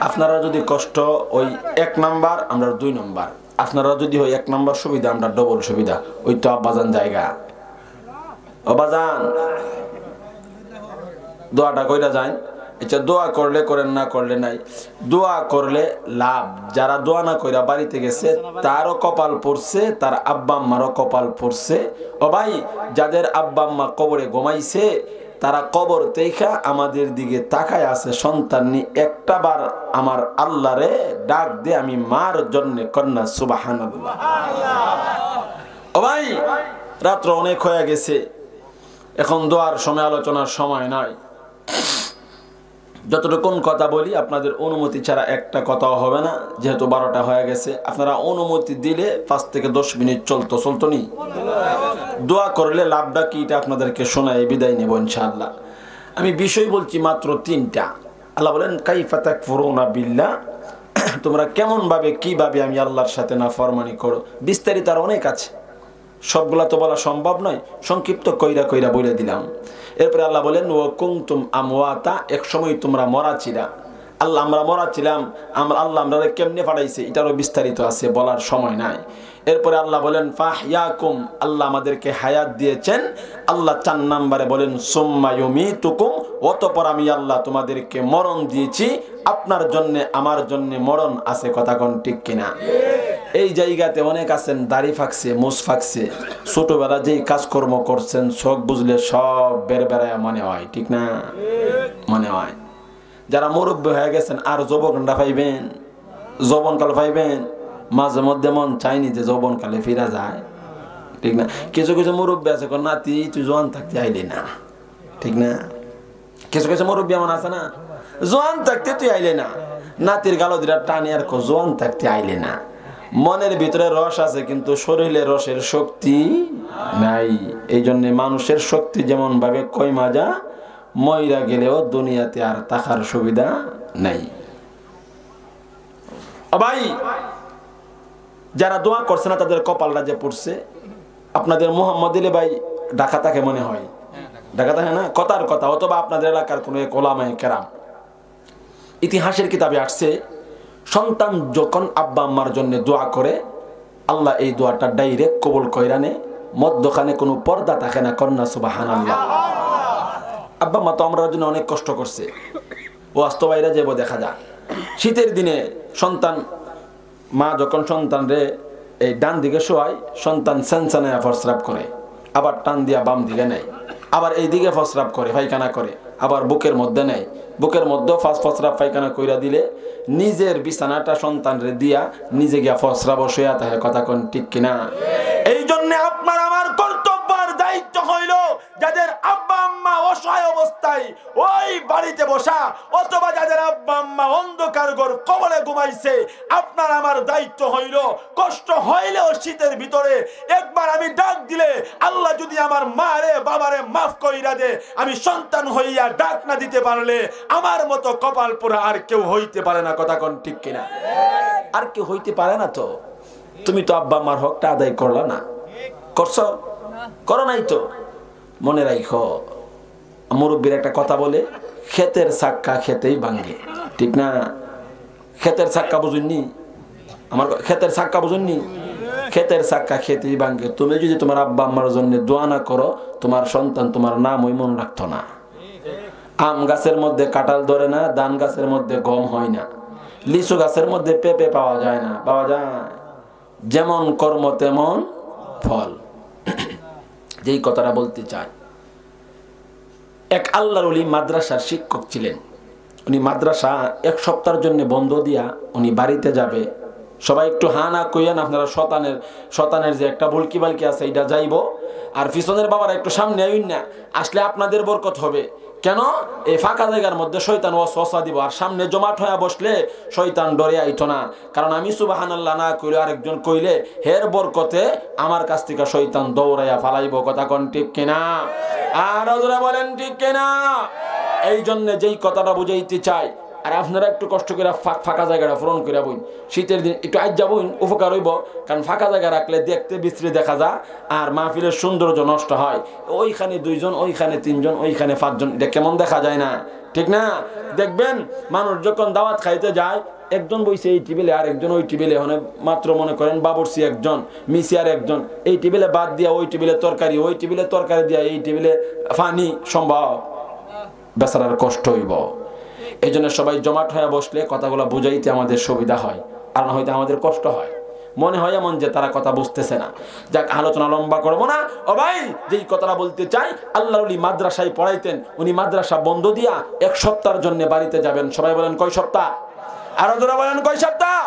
আপনারা যদি কষ্ট ওই 1 নাম্বার, আমরা 2 নাম্বার, আপনারা যদি হয় 1 নাম্বার সুবিধা, আমরা ডবল সুবিধা। ওই তো আব্বাজান জায়গা, আব্বাজান দোয়াটা কইরা যায়। আচ্ছা, দোয়া করলে করেন, না করলে নাই। দোয়া করলে লাভ। যারা দোয়া না কইরা বাড়িতে গেছে তারও কপাল পড়ছে, তার আব্বা আম্মারও কপাল পড়ছে। ও ভাই, যাদের আব্বা আম্মা কবরে ঘুমাইছে তারা কবর দেখা আমাদের দিকে তাকায় আছে, সন্তান নি একটা বার আমার আল্লাহরে ডাক দে, আমি মার জন্য কন্যা সুবহানাল্লাহ। ও ভাই, রাত্র অনেক হয়ে গেছে, এখন দোয়ার সময়, আলোচনার সময় নয়। যতটুকুন কথা বলি আপনাদের অনুমতি ছাড়া একটা কথাও হবে না, যেহেতু 12টা হয়ে গেছে। আপনারা অনুমতি দিলে 5 থেকে 10 মিনিট চলতো নি। দোয়া করলে লাভটা কি এটা আপনাদেরকে শোনায় বিদায় নেব ইনশাআল্লাহ। আমি বিষয় বলছি মাত্র 3টা। আল্লাহ বলেন কাইফা তাকফুরুনা বিল্লাহ, তোমরা কেমন ভাবে কিভাবে আমি আল্লাহর সাথে নাফরমানি করো। বিস্তারিত আর অনেক আছে, সবগুলা তো বলা সম্ভব নয়, সংক্ষিপ্ত কইরা কইরা বলে দিলাম। এরপরে আল্লাহ বলেন ওয়া কুনতুম আমওয়াতা, এক সময় তোমরা মরা ছিলা। আল্লাহ আমরা মরা ছিলাম, আল্লাহ আমরা কেমনে পাঠাইছে এটারও বিস্তারিত আছে, বলার সময় নাই। এরপরে আল্লাহ বলেন ফাহইয়াকুম, আল্লাহ আমাদেরকে হায়াত দিয়েছেন। আল্লাহ 4 নম্বরে বলেন সুম্মা ইউমিতুকুম, অতঃপর আমি আল্লাহ তোমাদেরকে মরণ দিয়েছি। আপনার জন্য আমার জন্য মরণ আছে, কথা কোন ঠিক কিনা? এই জায়গাতে অনেক আছেন দাড়ি ফাঁকছে, মুছ ফাঁকছে, ছোটবেলা যেই কাজকর্ম করছেন শখ বুঝলে সব বেড়ায় মনে হয়, ঠিক না? মনে হয়। যারা মুরব্বী হয়ে গেছেন আর যৌবনটা পাইবেন, যৌবনকাল পাইবেন, মাঝে মধ্যে মন চাইনি যে যৌবনকালে ফিরা যায়, ঠিক না? কিছু কিছু মুরব্বী আছে নাতি তুই জোয়ান থাকতে আইলি না, ঠিক না? কিছু কিছু মুরব্বী এমন আছে না, জোয়ান থাকতে তুই আইলে না, নাতির গালো দিরা টানি আর জোয়ান থাকতে আইলে না। মনের ভিতরে রস আছে কিন্তু শরীরে রসের শক্তি নাই। এই জন্য মানুষের শক্তি যেমন ভাবে কই মাজা, মইরা গেলেও দুনিয়াতে আর থাকার সুবিধা নাই। ভাই, যারা দোয়া করছে না তাদের কপালটা যে পড়ছে। আপনাদের মোহাম্মদ আলী ভাই ঢাকা থাকে মনে হয়, ঢাকা থাকে না? কথার কথা, অথবা আপনাদের এলাকার কোনো এক ওলামায়ে কেরাম, ইতিহাসের কিতাবে আসছে সন্তান যখন আব্বা আম্মার জন্য দোয়া করে আল্লাহ এই দোয়াটা ডাইরেক্ট কবুল কইরা নেয়, মধ্যখানে কোনো পর্দা থাকে না। কন্যা সুবহানাল্লাহ। আব্বা মা তো আমরা জন্য অনেক কষ্ট করছে, ও আস্ত বাইরে যাব দেখা যায়। শীতের দিনে সন্তান, মা যখন সন্তান রে এই ডান দিকে শোয়ায়, সন্তান সেনসানায়া প্রস্রাব করে, আবার টান দিয়া বাম দিকে নেয়, আবার এই দিকে প্রস্রাব করে, পায়খানা করে, আবার বুকের মধ্যে নেয়, বুকের মধ্যে প্রস্রাব পায়খানা কইরা দিলে নিজের বিছানাটা সন্তান রে দিয়া নিজে গিয়া প্রস্রাব শুয়া থাকে, কথা কোন ঠিক কিনা? এই জন্য আপনার আমার কর্তব্য আর দায়িত্ব হইল যাদের আব্বা আম্মা অসহায় অবস্থায় ওই বাড়িতে বসা, অথবা যাদের আব্বা আম্মা অন্ধকার ঘর কবরে ঘুমাইছে, আপনার আমার দায়িত্ব হইল কষ্ট হইলেও শীতের ভিতরে একবার আমি ডাক দিলে আল্লাহ যদি আমার মারে বাবারে মাফ কইরা দে, আমি সন্তান হইয়া ডাক না দিতে পারলে আমার মতো কপাল পোড়া আর কেউ হইতে পারে না, কথা কোন ঠিক কিনা? আর কেউ হইতে পারে না। তো তুমি তো আব্বা আম্মার হকটা আদায় করলা না, করছো? করো নাই তো। মনে রাখো, মুরব্বীর একটা কথা বলে, ক্ষেতের চাক্কা খেতেই ভাঙ্গে, ঠিক না? ক্ষেতের চাক্কা বুঝুননি? আমার ক্ষেতের চাক্কা বুঝুননি? ক্ষেতের চাক্কা খেতেই ভাঙ্গে। তুমি যদি তোমার আব্বা আম্মার জন্য দোয়া না করো, তোমার সন্তান তোমার নামই মনে রাখতো না। আম গাছের মধ্যে কাঁঠাল ধরে না, ধান গাছের মধ্যে গম হয় না, লিচু গাছের মধ্যে পেঁপে পাওয়া যায় না, পাওয়া যায়? যেমন কর্ম তেমন ফল। যেই কথাটা বলতে চাই, এক আল্লাহর ওলি মাদ্রাসার শিক্ষক ছিলেন। উনি মাদ্রাসা এক সপ্তাহের জন্য বন্ধ দিয়া উনি বাড়িতে যাবে। সবাই একটু হা না কইয়েন, আপনারা শতানের যে একটা বলকি বালকি আছে এটা যাইব, আর পিছনের বাবারা একটু সামনে আইন না, আসলে আপনাদের বরকত হবে। কেন? এই ফাঁকা জায়গার মধ্যে শয়তান ওয়াসওয়াসা দিব, আর সামনে জমাট হয়ে বসলে শয়তান ডরে আইতো না। কারণ আমি সুবহানাল্লাহ না কইলে আরেকজন কইলে হের বরকতে আমার কাছ থেকে শয়তান দৌড়াইয়া ফালাইব। কথা কোন ঠিক কিনা? আর ওরা বলেন ঠিক কিনা? এই জন্য যেই কথাটা বুঝাইতে চাই, আর আপনারা একটু কষ্ট করে ফাঁকা জায়গাটা পূরণ করে বইন। শীতের দিন একটু আজ যাবইন, উপকার হইব। কারণ ফাঁকা জায়গা রাখলে দেখতে বিশ্রী দেখা যায়, আর মাহফিলের সৌন্দর্য নষ্ট হয়। ওইখানে 2 জন, ওইখানে 3 জন, ওইখানে 5 জন, এটা কেমন দেখা যায় না? ঠিক না? দেখবেন মানুষ যখন দাওয়াত খাইতে যায়, একজন বইছে এই টেবিলে, আর একজন ওই টেবিলে, মাত্র মনে করেন বাবুর্চি একজন, মিসিয়ার একজন, এই টেবিলে বাদ দিয়া ওই টেবিলে তরকারি, ওই টেবিলে তরকারি দিয়া এই টেবিলে পানি, সম্ভব? বেচারার কষ্ট হইব। এই জন্য সবাই জমাট হয়ে বসলে কথাগুলো বুঝাইতে আমাদের সুবিধা হয়, আর না হয়তো আমাদের কষ্ট হয়। মনে হয় এমন যে তারা কথা বুঝতেছে না। যাক, আলোচনা লম্বা করবো না। ও ভাই, যেই কথাটা বলতে চাই, আল্লাহর ওলি মাদ্রাসায় পড়াইতেন। উনি মাদ্রাসা বন্ধ দিয়া 1 সপ্তাহের জন্য বাড়িতে যাবেন। সবাই বলেন কয় সপ্তাহ? আরো যারা বলেন কয় সপ্তাহ?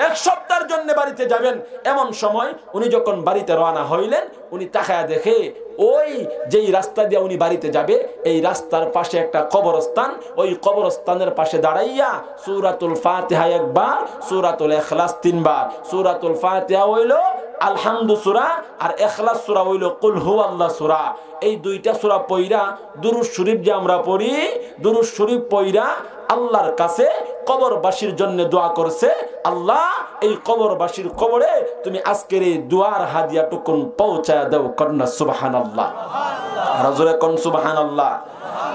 1 সপ্তাহের জন্য বাড়িতে যাবেন। এমন সময় উনি যখন বাড়িতে রওনা হইলেন, উনি তাকায়া দেখে ওই যেই রাস্তা দিয়ে উনি বাড়িতে যাবে, এই রাস্তার পাশে একটা কবরস্থান। ওই কবরস্থানের পাশে দাঁড়াইয়া সূরাতুল ফাতিহা একবার, সূরাতুল ইখলাস 3 বার। সূরাতুল ফাতিহা হইল আলহামদু সূরা, আর ইখলাস সূরা হইল কুল হুয়াল্লাহ সূরা। এই 2টা সূরা পইরা দুরূদ শরীফ যে আমরা পড়ি, দুরূদ শরীফ পইরা আল্লাহর কাছে কবরবাসীর জন্য দোয়া করছে, আল্লাহ এই কবরবাসীর কবরে তুমি আজকের এই দুয়ার হাদিয়াটুকুন পৌঁছায় দাও। কন্যা সুবহানাল্লাহ, রাজুরে কোন সুবহানাল্লাহ।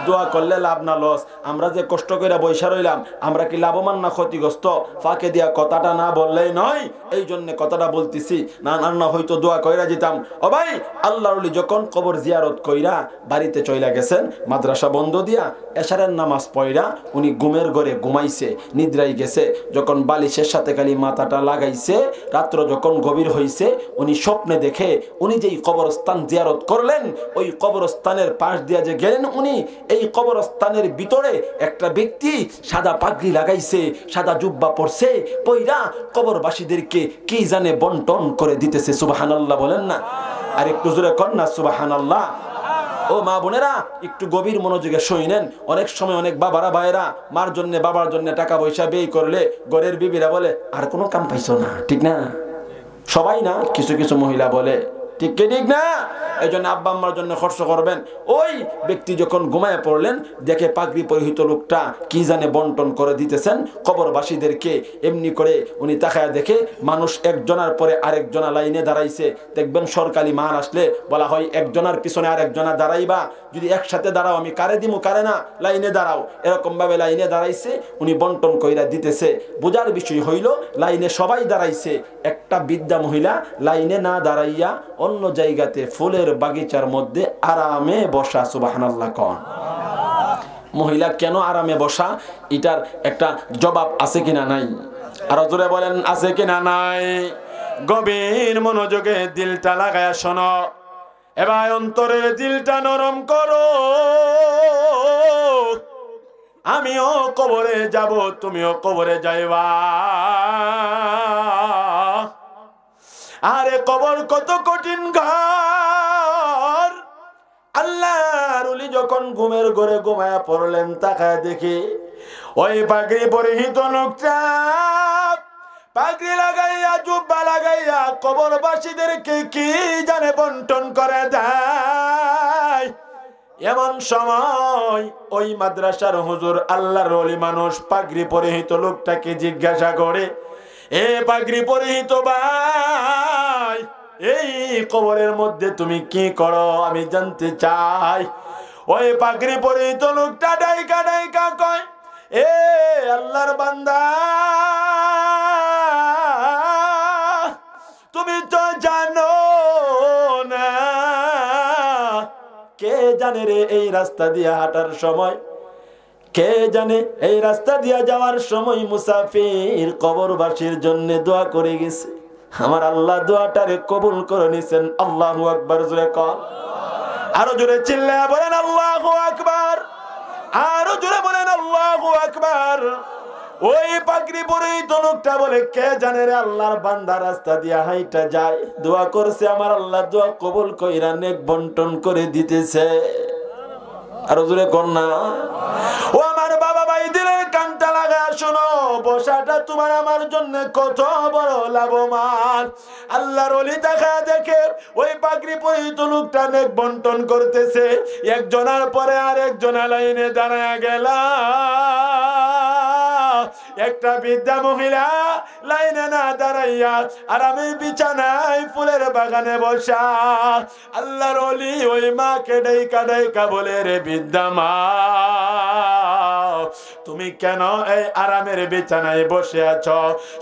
দোয়া করলে লাভ না লস? আমরা যে কষ্ট করে বৈশা রইলাম, আমরা কি লাভবান না ক্ষতিগ্রস্ত? ফাঁকে দিয়া কথাটা না বললেই নয়, এই জন্য কথাটা বলতেছি। না হয়তো দোয়া কইরা যেতাম। ও ভাই, আল্লাহর ওলি যখন কবর জিয়ারত কইরা বাড়িতে চইলা গেছেন, মাদ্রাসা বন্ধ দিয়া এশারের নামাজ পড়া উনি ঘুমের ঘরে ঘুমাইছে, নিদ্রাই গেছে। যখন বালিশের সাথে খালি মাথাটা লাগাইছে, রাত্র যখন গভীর হইছে, উনি স্বপ্নে দেখে উনি যেই কবরস্থান জিয়ারত করলেন, ওই কবরস্থানের পাশ দিয়া যে গেলেন উনি, এই কবরস্থানের ভিতরে একটা ব্যক্তি সাদা পাগড়ি লাগাইছে, সাদা জুব্বা পরছে, পইরা কবরবাসীদেরকে কি জানে বন্টন করে দিতেছে। সুবহানাল্লাহ বলেন না? আর একটু জোরে কন্যা সুবহানাল্লাহ। ও মা বোনেরা, একটু গভীর মনোযোগে শুনেন। অনেক সময় অনেক বাবারা ভাইয়েরা মার জন্য বাবার জন্য টাকা পয়সা ব্যয় করলে ঘরের বিবিরা বলে আর কোনো কাম পাইছো না। ঠিক না? সবাই না, কিছু কিছু মহিলা বলে। ঠিক ঠিক না? এই জন্য আব্বা আম্মার জন্য খরচ করবেন। ওই ব্যক্তি যখন ঘুমায় পড়লেন, দেখে পাগড়ি পরিহিত লোকটা কি জানে বন্টন করে দিতেছেন কবরবাসীদেরকে। এমনি করে উনি তাকায় দেখে মানুষ একজনের পরে আরেকজনা লাইনে দাঁড়াইছে। দেখবেন সরকারি মার আসলে বলা হয় একজনের পিছনে আরেকজনা দাঁড়াইবা, যদি একসাথে দাঁড়াও আমি কারে দিমু কারে না, লাইনে দাঁড়াও। এরকম ভাবে লাইনে দাঁড়াইছে, উনি বন্টন কইরা দিতেছে। বোঝার বিষয় হইল লাইনে সবাই দাঁড়াইছে, একটা বৃদ্ধা মহিলা লাইনে না দাঁড়াইয়া অন্য জায়গাতে ফুলের বাগিচার মধ্যে আরামে বসা। সুবহানাল্লাহ কোন? মহিলা কেন আরামে বসা, এটার একটা জবাব আছে কিনা নাই? আর জোরে বলেন আছে কিনা নাই? গভীর মনোযোগে দিলটা লাগায়া শোনো। এবার অন্তরের দিলটা নরম করো। আমিও কবরে যাব, তুমিও কবরে যাইবা। আরে কবর কত কঠিন ঘর। আল্লাহর ওলি যখন ঘুমের ঘরে ঘুমায়া পড়লেন, তাকায় দেখি ওই পাগড়ি পরিহিত লোকটা পাগড়ি লাগাইয়া জুব্বা লাগাইয়া কবরবাসীদেরকে কি জানে বন্টন করে দেয়। এমন সময় ওই মাদ্রাসার হুজুর আল্লাহর ওলি মানুষ পাগড়ি পরিহিত লোকটাকে জিজ্ঞাসা করে, এ পাগড়ি পরিহিত ভাই, এই কবরের মধ্যে তুমি কি করো আমি জানতে চাই। ওই পাগড়ি পরিহিত লোকটা ডাইকা ডাইকা কয়, এ আল্লাহর বান্দা, তুমি তো জানো না, কে জানে রে এই রাস্তা দিয়ে হাঁটার সময়, কে জানে এই রাস্তা দিয়ে যাওয়ার সময় মুসাফির কবরবাসীর জন্য দোয়া করে গেছে। আমার আল্লাহ দোয়াটারে কবুল করে নিছেন। আল্লাহু আকবার জোরে কর, আরো জোরে চিল্লায়া বলেন আল্লাহু আকবার, আরো জোরে বলেন আল্লাহু আকবার। ওই পাগড়ি পরেই তো লোকটা বলে, কে জানে রে আল্লাহর বান্দা রাস্তা দিয়া হাইটা যায়, দোয়া করছে, আমার আল্লাহ দোয়া কবুল কইরা নেক বন্টন করে দিতেছে। আরো জোরে কর না। ও আমার বাবা ভাই, দিলের কানটা লাগা শোনো, বসাটা তোমার আমার জন্য কত বড় লাভবান। আল্লাহর ওলি দেখা দেখে ওই পাগড়ি পরিহিত লোকটা নেক বন্টন করতেছে, একজনের পরে আর একজনা লাইনে দাঁড়ায় গেল। একটা বৃদ্ধা মহিলা লাইনে না দাঁড়াইয়া আরামের বিছানায় ফুলের বাগানে বসা। আল্লাহর ওলি ওই মাকে ডাইকা ডাইকা বলে, রে বৃদ্ধা মা, তুমি কেন এই আরামের বিছানায় বসে আছো?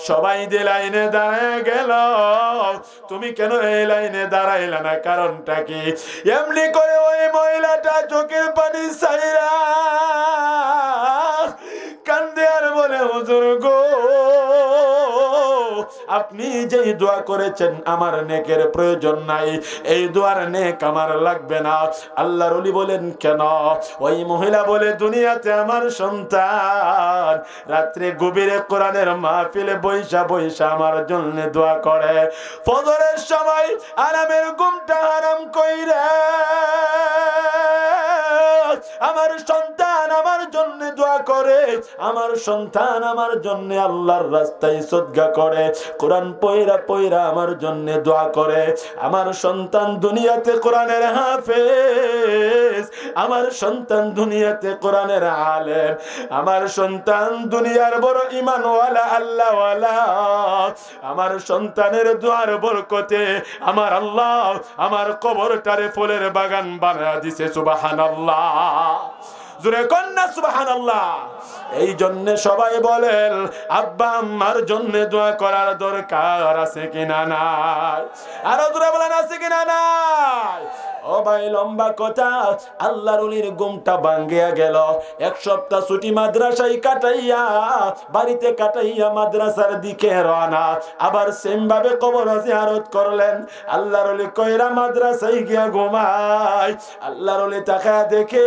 সবাই যে লাইনে দাঁড়ায় গেল, তুমি কেন এই লাইনে দাঁড়াইলা না? কারণটা কি? এমনি করে ওই মহিলাটা চোখের পানি ছাইরা কান্দে আর বলে, হুজুর গো, আপনি যেই দোয়া করেছেন আমার নেকের প্রয়োজন নাই, এই দোয়ার নেক আমার লাগবে না। আল্লাহর ওলি বলেন, কেন? ওই মহিলা বলে, দুনিয়াতে আমার সন্তান রাত্রে গভীরে কোরআনের মাহফিলে বৈশা বৈশা আমার জন্য দোয়া করে, ফজরের সময় আরামের ঘুমটা হারাম কইরা আমার সন্তান আমার জন্য দোয়া করে, আমার সন্তান আমার জন্য আল্লাহর রাস্তায় সদকা করে, কোরআন পয়রা পয়রা আমার জন্য দোয়া করে। আমার সন্তান দুনিয়াতে কোরআনের হাফেজ, আমার সন্তান দুনিয়াতে কোরআনের আলেম, আমার সন্তান দুনিয়ার বড় ঈমানওয়ালা আল্লাহওয়ালা। আমার সন্তানের দোয়ার বরকতে আমার আল্লাহ আমার কবরটারে ফুলের বাগান বানায়া দিছে। সুবহানাল্লাহ, জোরে কন্যা সুবহানাল্লাহ। এই জন্য সবাই বলেন, আব্বা আম্মার জন্য দোয়া করার দরকার আছে কিনা নাই? আরো জোরে বলেন, আছে কিনা নাই? ও ভাই, লম্বা কথা, আল্লাহর ওলির ঘুমটা ভাঙ্গিয়া গেল। এক সপ্তাহ ছুটি মাদ্রাসায় কাটাইয়া, বাড়িতে কাটাইয়া মাদ্রাসার দিকে রওনা। আবার সেম ভাবে কবর জিয়ারত করলেন। আল্লাহর ওলি কইরা মাদ্রাসায় গিয়া ঘুমায়। আল্লাহর ওলি তাকায়া দেখে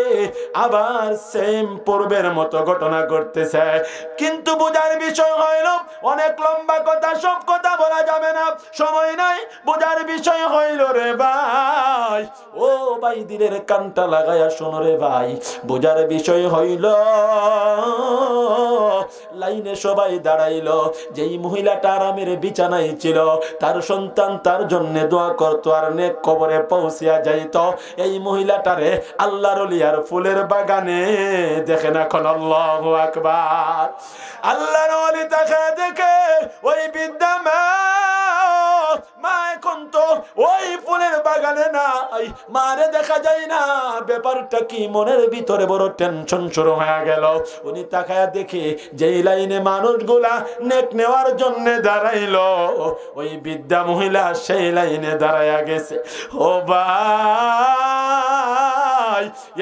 আবার সেম পূর্বের মতো ঘটনা ঘটতেছে। কিন্তু বোঝার বিষয় হইল, অনেক লম্বা কথা, সব কথা বলা যাবে না, সময় নাই। বোঝার বিষয় হইল রে ভাই, ও ভাই, দিলের কানটা লাগায়া শোনো রে ভাই, বোঝার বিষয় হইল, লাইনে সবাই দাঁড়াইল। যেই মহিলাটা আরামের বিছানায় ছিল, তার সন্তান তার জন্য দোয়া করতো আর নেক কবরে পৌঁছিয়া যাইত। এই মহিলাটারে আল্লাহর ওলি আর ফুলের বাগানে দেখেন এখন। আল্লাহু আকবার। আল্লাহর ওলি তাকে দেখে ওই বৃদ্ধা মা এখন তো ওই ফুলের বাগানে নাই, মারে দেখা যায় না। ব্যাপারটা কি? মনের ভিতরে বড় টেনশন শুরু হয়ে গেল। উনি তাকায়া দেখে যেই লাইনে মানুষগুলা নেক নেওয়ার জন্য দাঁড়াইলো, ওই বৃদ্ধা মহিলা সেই লাইনে দাঁড়ায়া গেছে। ও ভাই,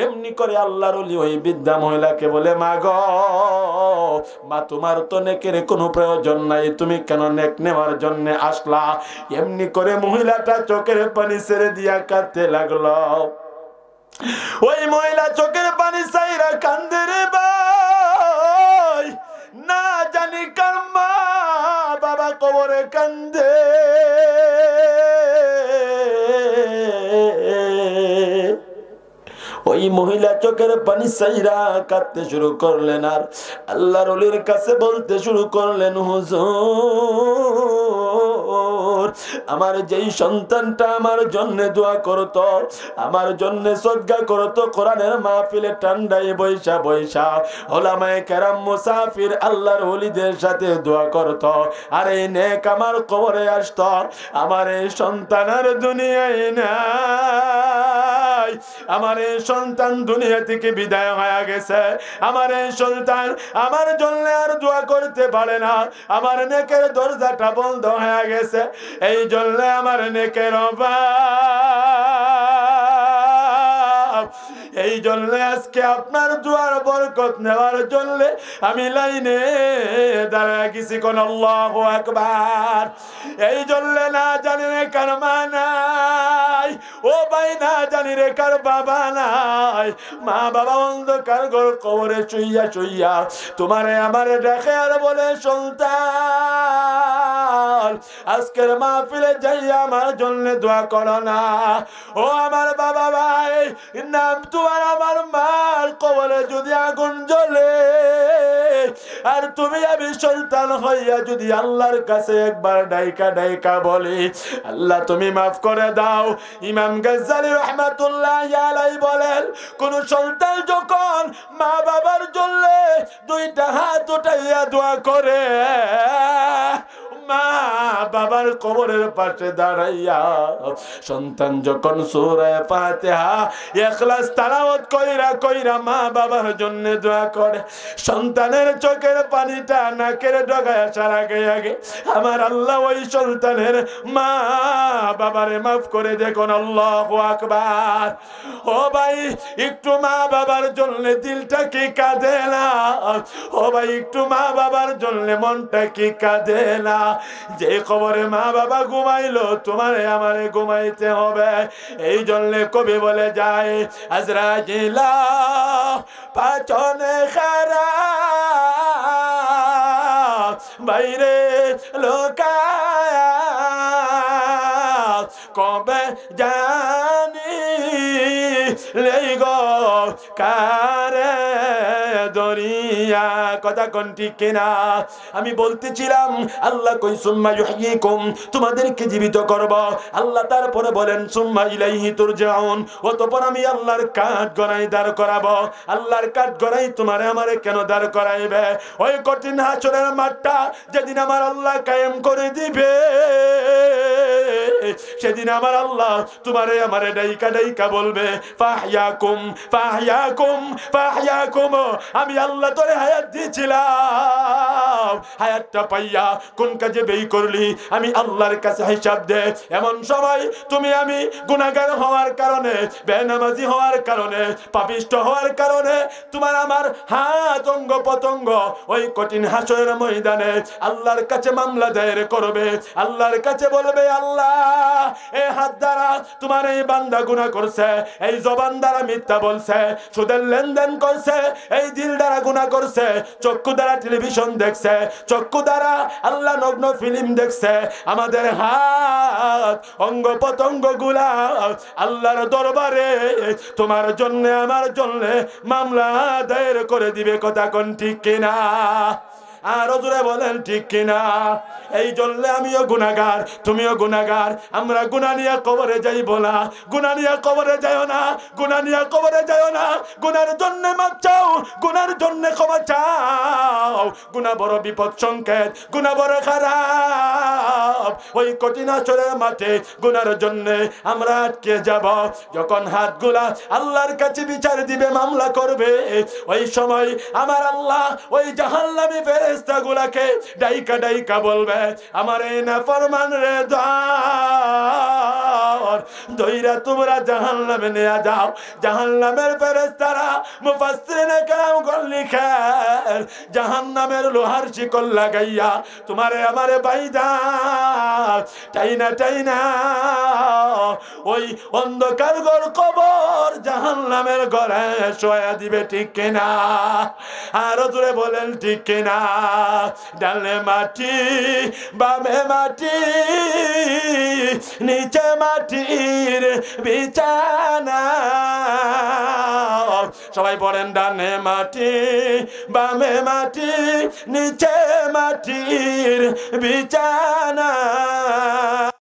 এমনি করে আল্লাহর ওলি ওই বৃদ্ধা মহিলাকে বলে, মা গো, মা, তোমার তো নেকের কোনো প্রয়োজন নাই, তুমি কেন নেক নেওয়ার জন্য আসলা? এমনি করে মহিলাটা চোখের পানি ছেড়ে দিয়া কাঁদতে লাগলো। ওই মহিলা চোখের পানি ছাইরা কান্দে রে ভাই, না জানি কার মা বাবা কবরে কান্দে। ওই মহিলা চোখের পানি ছাইরা কাঁদতে শুরু করলেন আর আল্লাহর ওলির কাছে বলতে শুরু করলেন, হুজুর, আমার যেই সন্তানটা আমার জন্য দোয়া করতো, আমার জন্য সদকা করতো, কোরআনের মাহফিলে ঠান্ডায় বৈশা বৈশা ওলামায়ে কেরাম মুসাফির আল্লাহর ওলিদের সাথে দোয়া করতো, আর এই নেক আমার কবরে আসতো, আমার এই সন্তান আর দুনিয়ায় নাই, আমার এই সন্তান দুনিয়া থেকে বিদায় হয়ে গেছে, আমার এই সন্তান আমার জন্য আর দোয়া করতে পারে না, আমার নেকের দরজাটা বন্ধ হয়ে গেছে, এই জন্য আমার নেকের অভাব। এই জন্য আজকে আপনার দুয়ার বরকত নেওয়ার জন্য আমি লাইনে দাঁড়ায় গেছি, কোন আল্লাহু আকবার। এই জন্য না জানি রে কার মা নাই, ও ভাই না জানি রে কার বাবা নাই, মা বাবা অন্ধকার ঘর কবরে শুইয়া শুইয়া তোমারে আমারে ডাকে আর বলে সন্তান আজকের মাহফিলে যাইয়া আমার জন্য দোয়া করো না। ও আমার বাবা ভাই, নাম তোমার আমার মার কবরে যদি আগুন জ্বলে আর তুমি আমি সন্তান হইয়া যদি আল্লাহর কাছে একবার ডাইকা ডাইকা বলি আল্লাহ তুমি মাফ করে দাও। ইমাম গাজ্জালী রাহমাতুল্লাহি আলাইহি বলেন, কোন সন্তান যখন মা বাবার জন্য দুইটা হাত উঠাইয়া দোয়া করে, মা বাবার কবরের পাশে দাঁড়াইয়া সন্তান যখন সূরা ফাতিহা ইখলাস তেলাওয়াত কইরা কইরা মা বাবার জন্য দোয়া করে, সন্তানের চোখের পানিটা নাকের ডগায় আসার আগে আগে আমার আল্লাহ ওই সন্তানের মা বাবারে মাফ করে দেখুন, আল্লাহু আকবার। ও ভাই একটু মা বাবার জন্য দিলটা কি কাঁদে না? ও ভাই একটু মা বাবার জন্য মনটা কি কাঁদে না? যে কবরে মা বাবা ঘুমাইলো তোমারে আমারে ঘুমাইতে হবে। এই জন্য কবি বলে যায়, আজরাইল পাচনে খারা বাইরে লোকায়া কবে জানি লেগো কারে দরিয়া। কথা কোন ঠিক কিনা? আমি বলতেছিলাম আল্লাহ কই সুম্মা ইউহয়িকুম, তোমাদেরকে জীবিত করব। আল্লাহ তারপরে বলেন সুম্মা ইলাইহি তুরজাউন, অতঃপর আমি আল্লাহর কাঠ গড়াই দাঁড় করাবো। আল্লাহর কাঠ গড়াই তোমারে আমারে কেন দাঁড় করাইবে? ওই কঠিন হাসরের মাঠটা যেদিন আমার আল্লাহ কায়েম করে দিবে, সেদিন আমার আল্লাহ তোমারে আমারে ডাইকা ডাইকা বলবে ফাহইয়াকুম ফাহইয়াকুম ফাহইয়াকুম। আমি আল্লাহ তোরে হায়াত দিয়েছিলাম, হায়াতটা পাইয়া কোন কাজে ব্যয় করলি আমি আল্লাহর কাছে হিসাব দে। এমন সময় তুমি আমি গুনাহগার হওয়ার কারণে, বেনামাজি হওয়ার কারণে, পাপিষ্ট হওয়ার কারণে তোমার আমার হাত অঙ্গ পতঙ্গ ওই কঠিন হাসরের ময়দানে আল্লাহর কাছে মামলা দায়ের করবে। আল্লাহর কাছে বলবে আল্লাহ এই হাত দ্বারা তোমার এই বান্দা গুনাহ করছে, এই জবান দ্বারা মিথ্যা বলছে, সুদের লেনদেন করছে, এই দিল দ্বারা গুনাহ করছে, চক্ষু দ্বারা টেলিভিশন দেখছে, চক্ষু দ্বারা আল্লাহ নগ্ন ফিল্ম দেখছে। আমাদের হাত অঙ্গ পতঙ্গ গুলা আল্লাহর দরবারে তোমার জন্য আমার জন্য মামলা দায়ের করে দিবে। কথা কোন ঠিক কিনা? আর জোরে বলেন ঠিক কিনা? এই জন্য আমিও গুনাহগার, তুমিও গুনাহগার। আমরা গুনাহ নিয়ে কবরে যাইব না, গুনাহ নিয়ে কবরে যাইও না, গুনাহ নিয়ে কবরে যাইও না। গুনার জন্য মাপ চাও, গুনার জন্য ক্ষমা চাও। গুনাহ বড় বিপদ সংকেত, গুনাহ বড় খারাপ। ওই কঠিন হাসরের মাঠে গুনার জন্য আমরা আটকে যাব। যখন হাতগুলা আল্লাহর কাছে বিচার দিবে, মামলা করবে, ওই সময় আমার আল্লাহ ওই জাহান্নামী ফেরেশতাগুলাকে ডাইকা ডাইকা বলবে আমার এই নাফরমান রে ধইরা তোমরা জাহান্নামে নিয়ে যাও। জাহান্নামের ফেরেশতারা মুফাসসিরিনে কেরামগণ লিখেন জাহান্নামের লোহার শিকল লাগাইয়া তোমারে আমারে বাইদা টাইনা টাইনা ওই অন্ধকার ঘর কবর জাহান্নামের ঘরে শোয়া দিবে। ঠিক কিনা? আর জোরে বলেন ঠিক কিনা? ডানে মাটি বামে মাটি নিচে মাটির বিছানা। সবাই পড়েন ডানে মাটি বামে মাটি নিচে মাটির বিছানা।